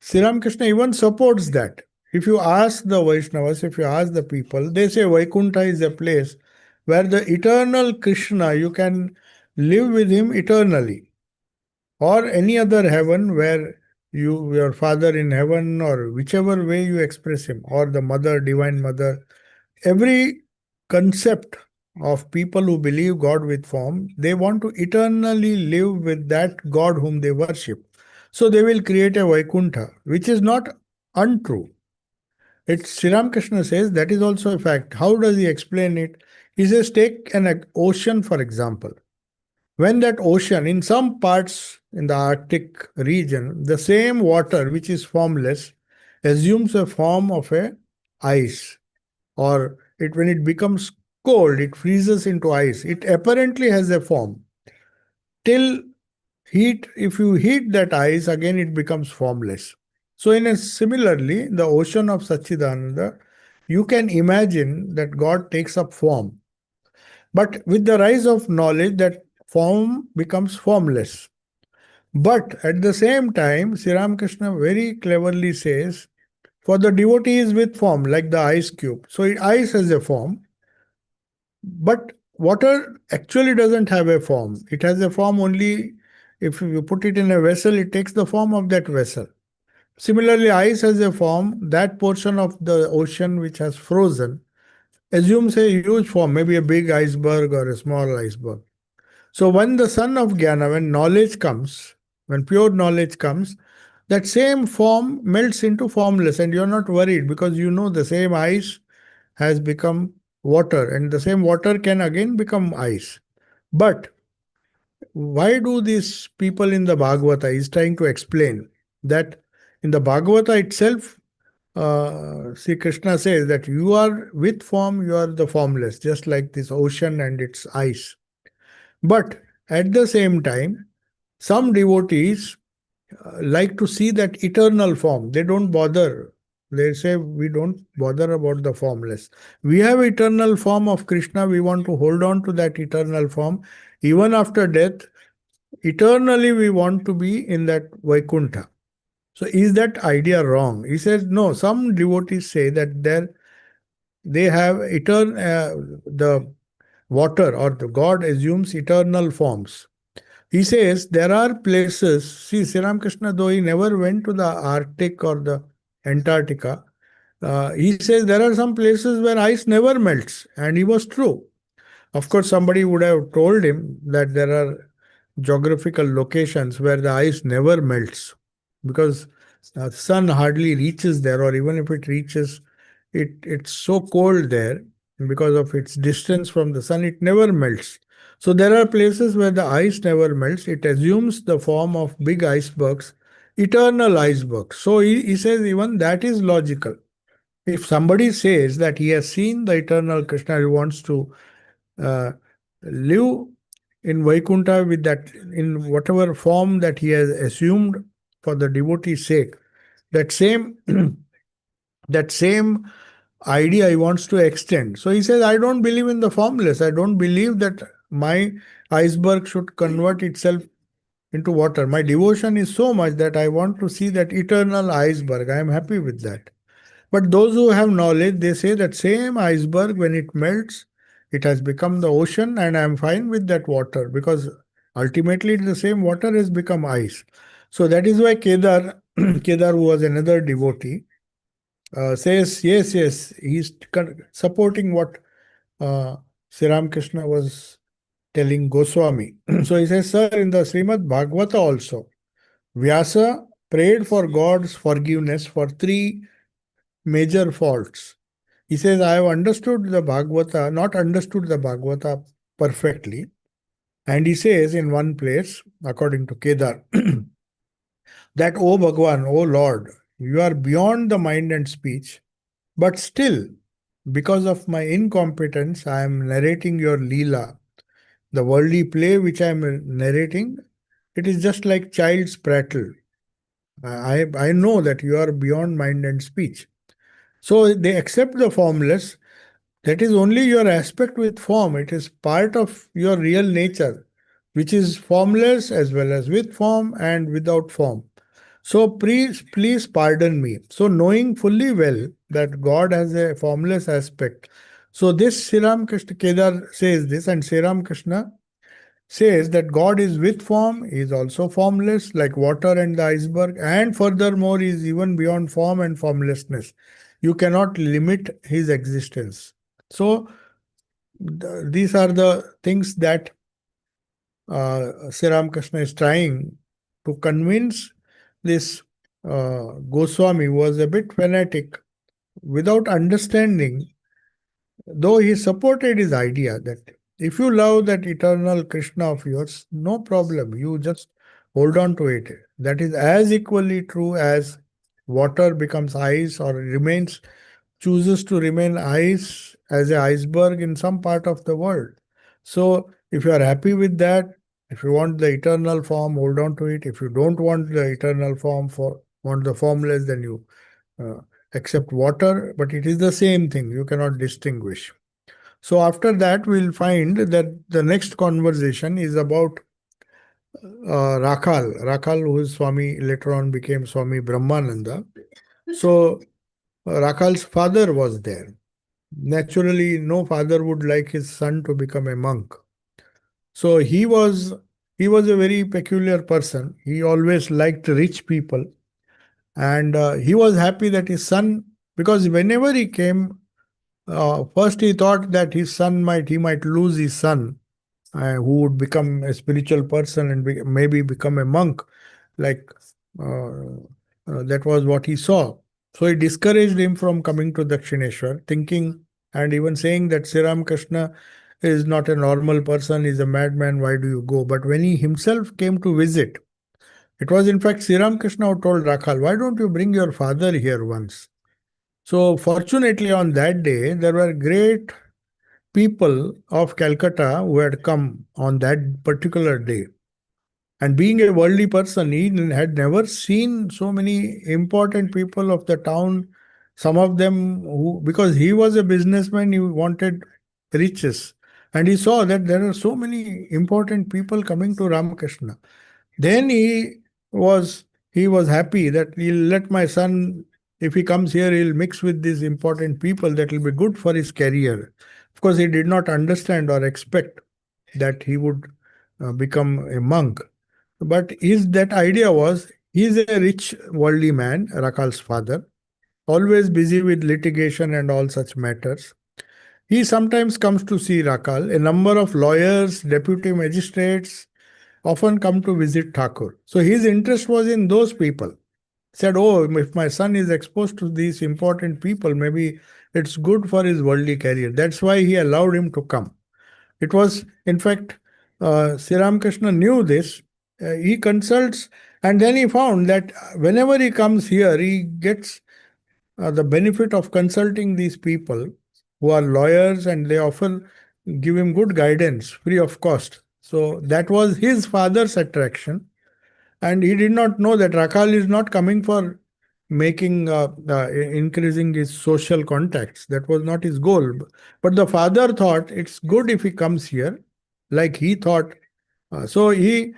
Sri Ramakrishna even supports that. If you ask the Vaishnavas, if you ask the people, they say Vaikuntha is a place where the eternal Krishna, you can live with him eternally, or any other heaven where your father in heaven, or whichever way you express him, or the mother, divine mother, every concept of people who believe God with form, they want to eternally live with that God whom they worship. So they will create a Vaikuntha, which is not untrue. It's Sri Ramakrishna says that is also a fact. How does he explain it? He says, take an ocean, for example. When that ocean, in some parts in the Arctic region, the same water which is formless assumes a form of a ice, or it when it becomes cold, it freezes into ice. It apparently has a form. Till heat, if you heat that ice, again it becomes formless. So, in a similarly, the ocean of Satchidananda, you can imagine that God takes up form. But with the rise of knowledge, that form becomes formless. But at the same time, Sri Ramakrishna very cleverly says, for the devotee is with form, like the ice cube. So ice has a form, but water actually doesn't have a form. It has a form only if you put it in a vessel, it takes the form of that vessel. Similarly, ice has a form, that portion of the ocean which has frozen assumes a huge form, maybe a big iceberg or a small iceberg. So when the son of Jnana, when knowledge comes, when pure knowledge comes, that same form melts into formless, and you're not worried because you know the same ice has become water, and the same water can again become ice. But why do these people in the Bhagavata is trying to explain that in the Bhagavata itself, Sri Krishna says that you are with form, you are the formless, just like this ocean and its ice. But at the same time, some devotees like to see that eternal form. They don't bother. They say we don't bother about the formless. We have eternal form of Krishna. We want to hold on to that eternal form. Even after death, eternally we want to be in that Vaikuntha. So is that idea wrong? He says no. Some devotees say that they have the water or the God assumes eternal forms. He says there are places, see, Sri Ramakrishna, though he never went to the Arctic or the Antarctica, he says there are some places where ice never melts, and he was true. Of course, somebody would have told him that there are geographical locations where the ice never melts because the sun hardly reaches there, or even if it reaches, it's so cold there because of its distance from the sun, it never melts. So there are places where the ice never melts. It assumes the form of big icebergs, eternal icebergs. So he says even that is logical. If somebody says that he has seen the eternal Krishna, he wants to uh, live in Vaikuntha with that, in whatever form that he has assumed for the devotee's sake, that same that same idea he wants to extend. So he says, I don't believe in the formless. I don't believe that my iceberg should convert itself into water. My devotion is so much that I want to see that eternal iceberg. I am happy with that. But those who have knowledge, they say that same iceberg, when it melts, it has become the ocean, and I am fine with that water because ultimately the same water has become ice. So that is why Kedar, Kedar, who was another devotee, says, yes, yes, he's supporting what Sri Ramakrishna was telling Goswami. So he says, sir, in the Srimad Bhagavata also, Vyasa prayed for God's forgiveness for three major faults. He says, I have understood the Bhagavata, not understood the Bhagavata perfectly. And he says in one place, according to Kedar, that, O Bhagwan, O Lord, you are beyond the mind and speech, but still, because of my incompetence, I am narrating your Leela. The worldly play which I am narrating, it is just like child's prattle. I know that you are beyond mind and speech. So they accept the formless. That is only your aspect with form. It is part of your real nature, which is formless as well as with form and without form. So please pardon me. So knowing fully well that God has a formless aspect. So this Sri Ramakrishna Kedar says this, and Sri Ramakrishna says that God is with form, he is also formless, like water and the iceberg, and furthermore, he is even beyond form and formlessness. You cannot limit his existence. So These are the things that Sri Ramakrishna is trying to convince this Goswami, who was a bit fanatic, without understanding, though he supported his idea that if you love that eternal Krishna of yours, no problem, you just hold on to it. That is as equally true as water becomes ice or remains, chooses to remain ice as an iceberg in some part of the world. So, if you are happy with that, if you want the eternal form, hold on to it. If you don't want the eternal form, want the formless, then you uh, accept water. But it is the same thing. You cannot distinguish. So after that, we'll find that the next conversation is about Rakhal. Rakhal, whose Swami later on became Swami Brahmananda. So Rakhal's father was there. Naturally, no father would like his son to become a monk. So he was a very peculiar person. He always liked rich people, and he was happy that his son, because whenever he came, first he thought that his son might lose his son, who would become a spiritual person and maybe become a monk, like that was what he saw. So he discouraged him from coming to Dakshineshwar, thinking and even saying that Sri Ramakrishna is not a normal person, is a madman, why do you go? But when he himself came to visit, it was in fact Sri Ramakrishna who told Rakhal, why don't you bring your father here once? So fortunately on that day, there were great people of Calcutta who had come on that particular day. And being a worldly person, he had never seen so many important people of the town. Some of them, who, because he was a businessman, he wanted riches. And he saw that there are so many important people coming to Ramakrishna. Then was he was happy that he'll let my son, if he comes here, he'll mix with these important people. That will be good for his career. Of course, he did not understand or expect that he would become a monk. But his that idea was he's a rich worldly man, Rakal's father, always busy with litigation and all such matters. He sometimes comes to see Rakal. A number of lawyers, deputy magistrates often come to visit Thakur. So his interest was in those people. Said, oh, if my son is exposed to these important people, maybe it's good for his worldly career. That's why he allowed him to come. It was, in fact, Sri Ramakrishna knew this. He consults, and then he found that whenever he comes here, he gets the benefit of consulting these people who are lawyers, and they often give him good guidance free of cost. So that was his father's attraction, and he did not know that Rakal is not coming for making increasing his social contacts. That was not his goal. But the father thought it's good if he comes here, like he thought. So Sri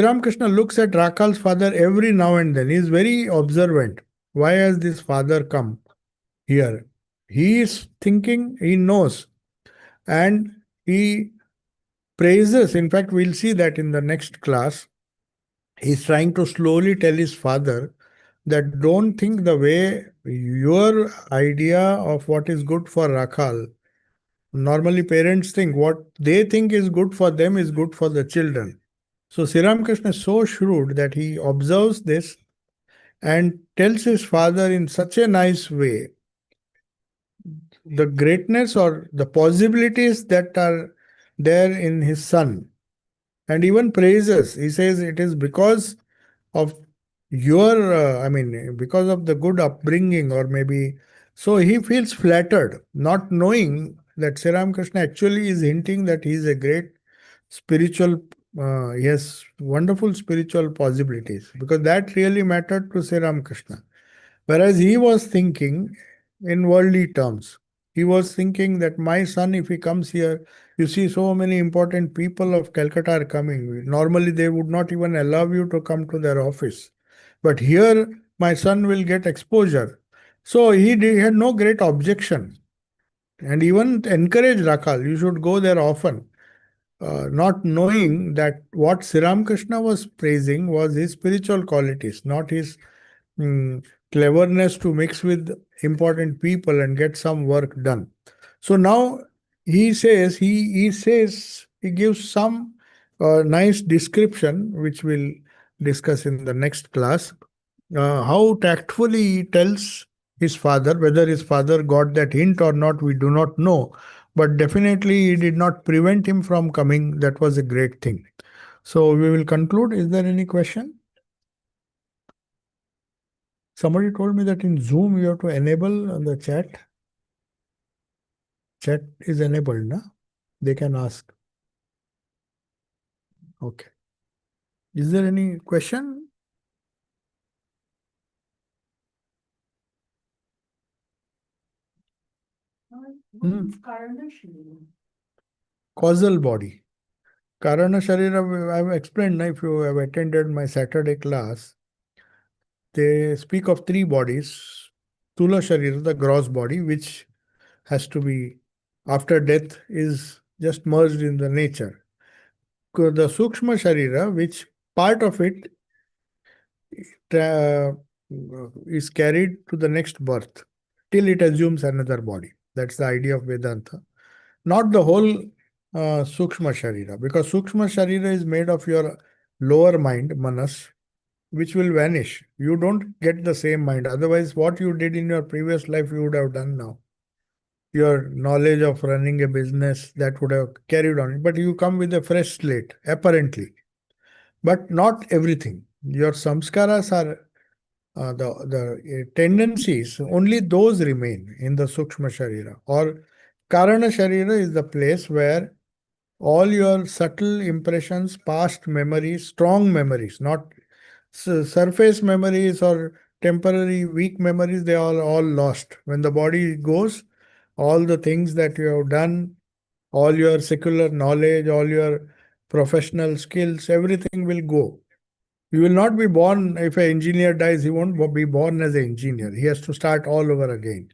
Ramakrishna looks at Rakal's father every now and then. He is very observant. Why has this father come here? He is thinking, he knows, and he praises. In fact, we'll see that in the next class. He's trying to slowly tell his father that don't think the way your idea of what is good for Rakhal. Normally, parents think what they think is good for them is good for the children. So, Sri Ramakrishna is so shrewd that he observes this and tells his father in such a nice way the greatness or the possibilities that are there in his son, and even praises. He says it is because of because of the good upbringing, or maybe. So he feels flattered, not knowing that Sri Ramakrishna actually is hinting that he is a great spiritual, he has wonderful spiritual possibilities, because that really mattered to Sri Ramakrishna. Whereas he was thinking in worldly terms. He was thinking that my son, if he comes here, you see, so many important people of Calcutta are coming. Normally, they would not even allow you to come to their office. But here, my son will get exposure. So he had no great objection, and even encouraged Rakal, you should go there often, not knowing that what Sri Ramakrishna was praising was his spiritual qualities, not his cleverness to mix with important people and get some work done. So now he gives some nice description which we'll discuss in the next class. How tactfully he tells his father, whether his father got that hint or not, we do not know. But definitely, he did not prevent him from coming. That was a great thing. So we will conclude. Is there any question? Somebody told me that in Zoom you have to enable the chat. Chat is enabled, na? They can ask. Okay. Is there any question? Hmm. Causal body. Karana Sharira, I have explained, if you have attended my Saturday class, they speak of three bodies. Stula Sharira, the gross body, which has to be, after death, is just merged in the nature. The Sukshma Sharira, which part of it uh, is carried to the next birth till it assumes another body. That's the idea of Vedanta. Not the whole Sukshma Sharira, because Sukshma Sharira is made of your lower mind, Manas, which will vanish. You don't get the same mind. Otherwise, what you did in your previous life, you would have done now. Your knowledge of running a business that would have carried on. But you come with a fresh slate, apparently. But not everything. Your samskaras are the tendencies, only those remain in the Sukshma Sharira. Or Karana Sharira is the place where all your subtle impressions, past memories, strong memories, not surface memories or temporary weak memories, they are all lost. When the body goes, all the things that you have done, all your secular knowledge, all your professional skills, everything will go. You will not be born, if an engineer dies, he won't be born as an engineer. He has to start all over again.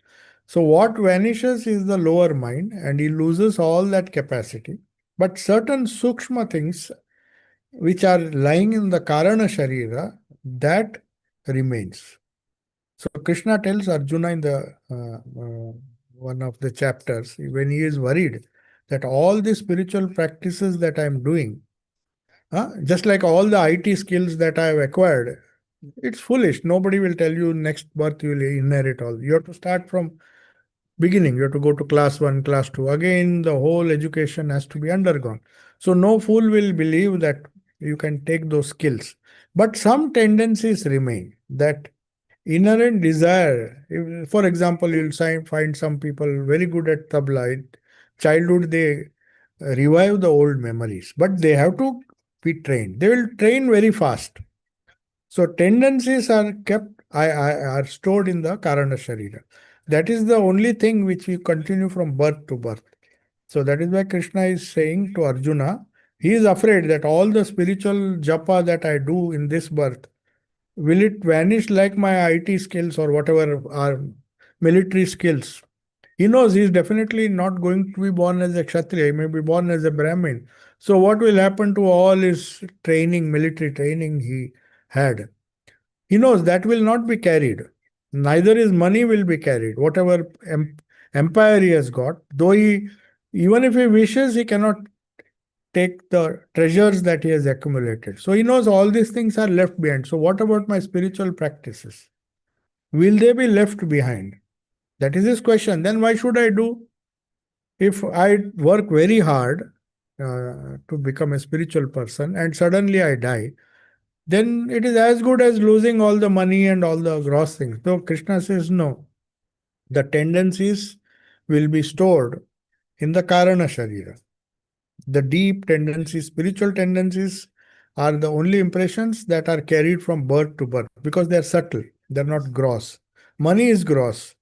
So, what vanishes is the lower mind, and he loses all that capacity. But certain sukshma things which are lying in the Karana Sharira, that remains. So Krishna tells Arjuna in the one of the chapters, when he is worried that all the spiritual practices that I am doing, just like all the IT skills that I have acquired, it's foolish. Nobody will tell you next birth you will inherit all. You have to start from beginning. You have to go to class 1, class 2. Again, the whole education has to be undergone. So no fool will believe that you can take those skills. But some tendencies remain, that inherent desire. For example, you'll find some people very good at tabla. In childhood, they revive the old memories, but they have to be trained. They will train very fast. So tendencies are kept, are stored in the Karana Sharira. That is the only thing which we continue from birth to birth. So that is why Krishna is saying to Arjuna, he is afraid that all the spiritual japa that I do in this birth, will it vanish like my IT skills or whatever are military skills? He knows he is definitely not going to be born as a Kshatriya, he may be born as a Brahmin. So what will happen to all his training, military training he had? He knows that will not be carried. Neither his money will be carried. Whatever empire he has got, though he, even if he wishes, he cannot take the treasures that he has accumulated. So he knows all these things are left behind. So what about my spiritual practices? Will they be left behind? That is his question. Then why should I do? If I work very hard to become a spiritual person and suddenly I die, then it is as good as losing all the money and all the gross things. So Krishna says no. The tendencies will be stored in the Karana Sharira. The deep tendencies, spiritual tendencies, are the only impressions that are carried from birth to birth because they are subtle, they're not gross. Money is gross,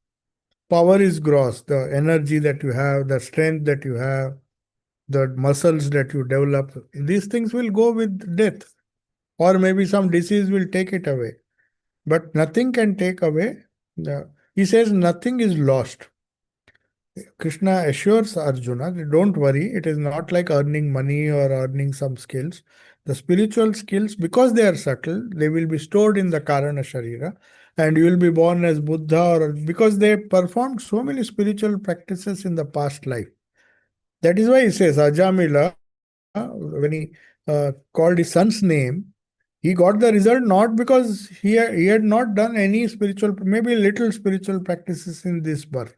power is gross, the energy that you have, the strength that you have, the muscles that you develop, these things will go with death, or maybe some disease will take it away. But nothing can take away. He says nothing is lost. Krishna assures Arjuna, don't worry, it is not like earning money or earning some skills. The spiritual skills, because they are subtle, they will be stored in the Karana Sharira, and you will be born as Buddha, or because they performed so many spiritual practices in the past life. That is why he says Ajamila, when he called his son's name, he got the result not because he had not done any spiritual, maybe little spiritual practices in this birth,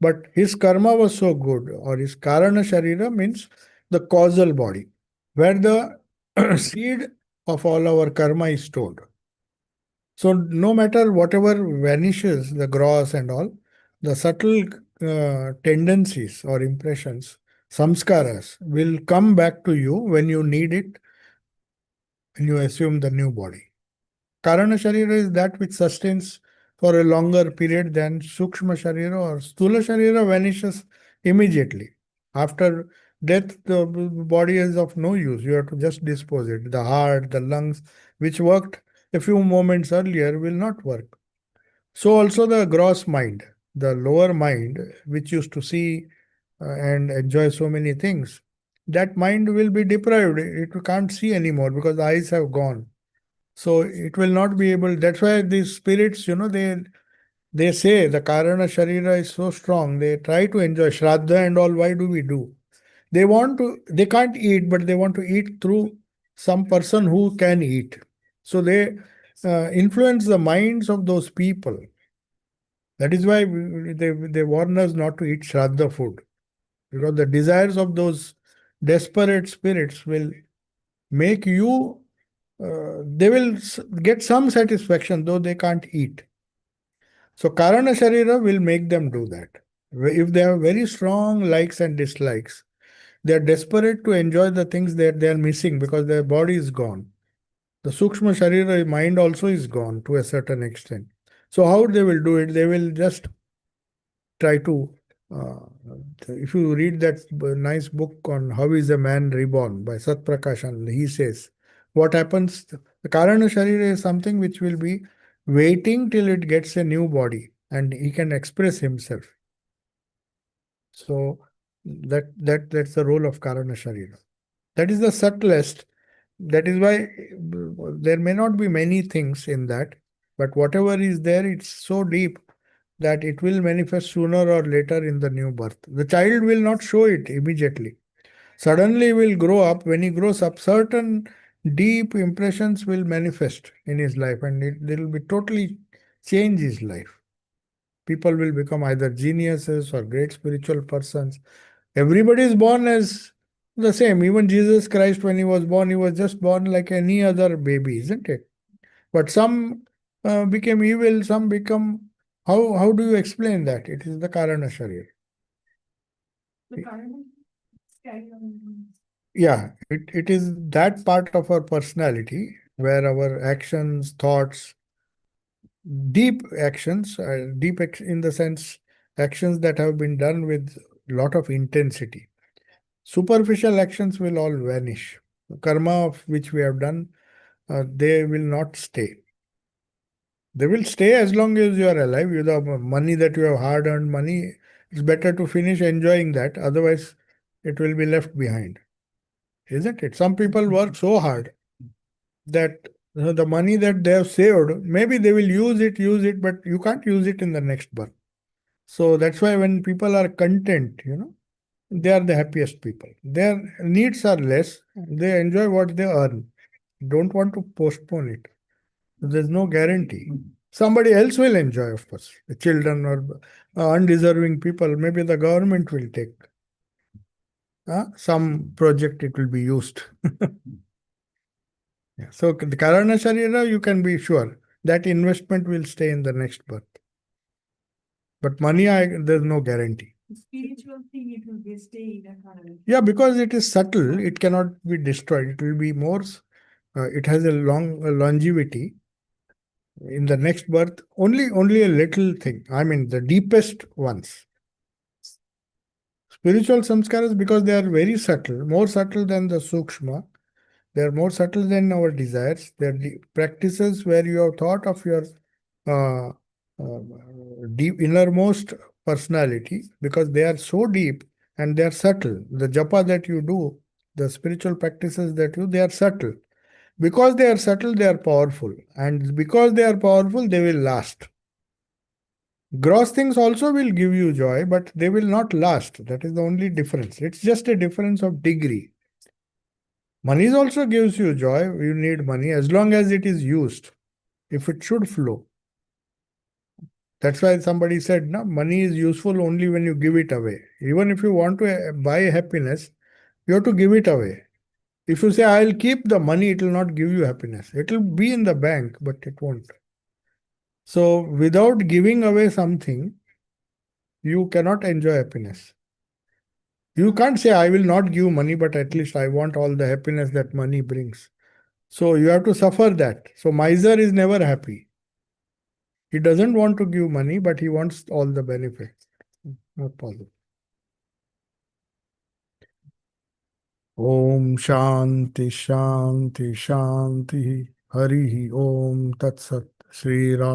but his karma was so good, or his karana sharira means the causal body, where the seed of all our karma is stored. So no matter whatever vanishes, the gross and all, the subtle tendencies or impressions, samskaras, will come back to you when you need it, when you assume the new body. Karana Sharira is that which sustains for a longer period than Sukshma Sharira, or Stula Sharira vanishes immediately. After death, the body is of no use. You have to just dispose it. The heart, the lungs, which worked a few moments earlier, will not work. So also the gross mind, the lower mind, which used to see and enjoy so many things, that mind will be deprived. It can't see anymore because the eyes have gone. So it will not be able. That's why these spirits, they say the Karana Sharira is so strong. They try to enjoy Shraddha and all. Why do we do? They want to. They can't eat, but they want to eat through some person who can eat. So they influence the minds of those people. That is why they warn us not to eat Shraddha food, because the desires of those desperate spirits will make you. They will get some satisfaction, though they can't eat. So Karana Sharira will make them do that. If they have very strong likes and dislikes, they are desperate to enjoy the things that they are missing because their body is gone. The Sukshma Sharira mind also is gone to a certain extent. So how they will do it? They will just try to. Uh, if you read that nice book on How is a Man Reborn by Sat Prakashan, he says, what happens? The Karana Sharira is something which will be waiting till it gets a new body and he can express himself. So that's the role of Karana Sharira. That is the subtlest. That is why there may not be many things in that, but whatever is there, it's so deep that it will manifest sooner or later in the new birth. The child will not show it immediately. Suddenly he will grow up. When he grows up, certain deep impressions will manifest in his life and it will be totally change his life. People will become either geniuses or great spiritual persons. Everybody is born as the same. Even Jesus Christ, when he was just born like any other baby, isn't it? But some became evil, some become. How do you explain that? It is the Karana Sharir. Yeah, it is that part of our personality where our actions, thoughts, deep actions, in the sense actions that have been done with lot of intensity. Superficial actions will all vanish. Karma of which we have done, they will not stay. They will stay as long as you are alive. You have money that you have hard earned money. It's better to finish enjoying that. Otherwise, it will be left behind. Isn't it? Some people work so hard that the money that they have saved, maybe they will use it, but you can't use it in the next birth. So that's why when people are content, they are the happiest people. Their needs are less. They enjoy what they earn. Don't want to postpone it. There's no guarantee. Somebody else will enjoy, of course. The children or undeserving people. Maybe the government will take some project. It will be used. Yeah. So the Karana Sharira, you can be sure that investment will stay in the next birth. But money, there's no guarantee. Spiritual thing, it will be stay in a current. Yeah, because it is subtle, it cannot be destroyed. It will be more. It has a long longevity. In the next birth, only a little thing. I mean, the deepest ones. Spiritual samskaras, because they are very subtle, more subtle than the sukshma. They are more subtle than our desires. They are practices where you have thought of your uh, deep innermost personality, because they are so deep and they are subtle. The japa that you do, the spiritual practices that you, they are subtle. Because they are subtle, they are powerful. And because they are powerful, they will last. Gross things also will give you joy, but they will not last. That is the only difference. It's just a difference of degree. Money also gives you joy. You need money as long as it is used. If it should flow. That's why somebody said, no, money is useful only when you give it away. Even if you want to buy happiness, you have to give it away. If you say, I'll keep the money, it will not give you happiness. It will be in the bank, but it won't. So, without giving away something, you cannot enjoy happiness. You can't say, I will not give money, but at least I want all the happiness that money brings. So, you have to suffer that. So, miser is never happy. He doesn't want to give money, but he wants all the benefits. Not possible. Om Shanti Shanti Shanti Hari Om Tat Sat Shri Ram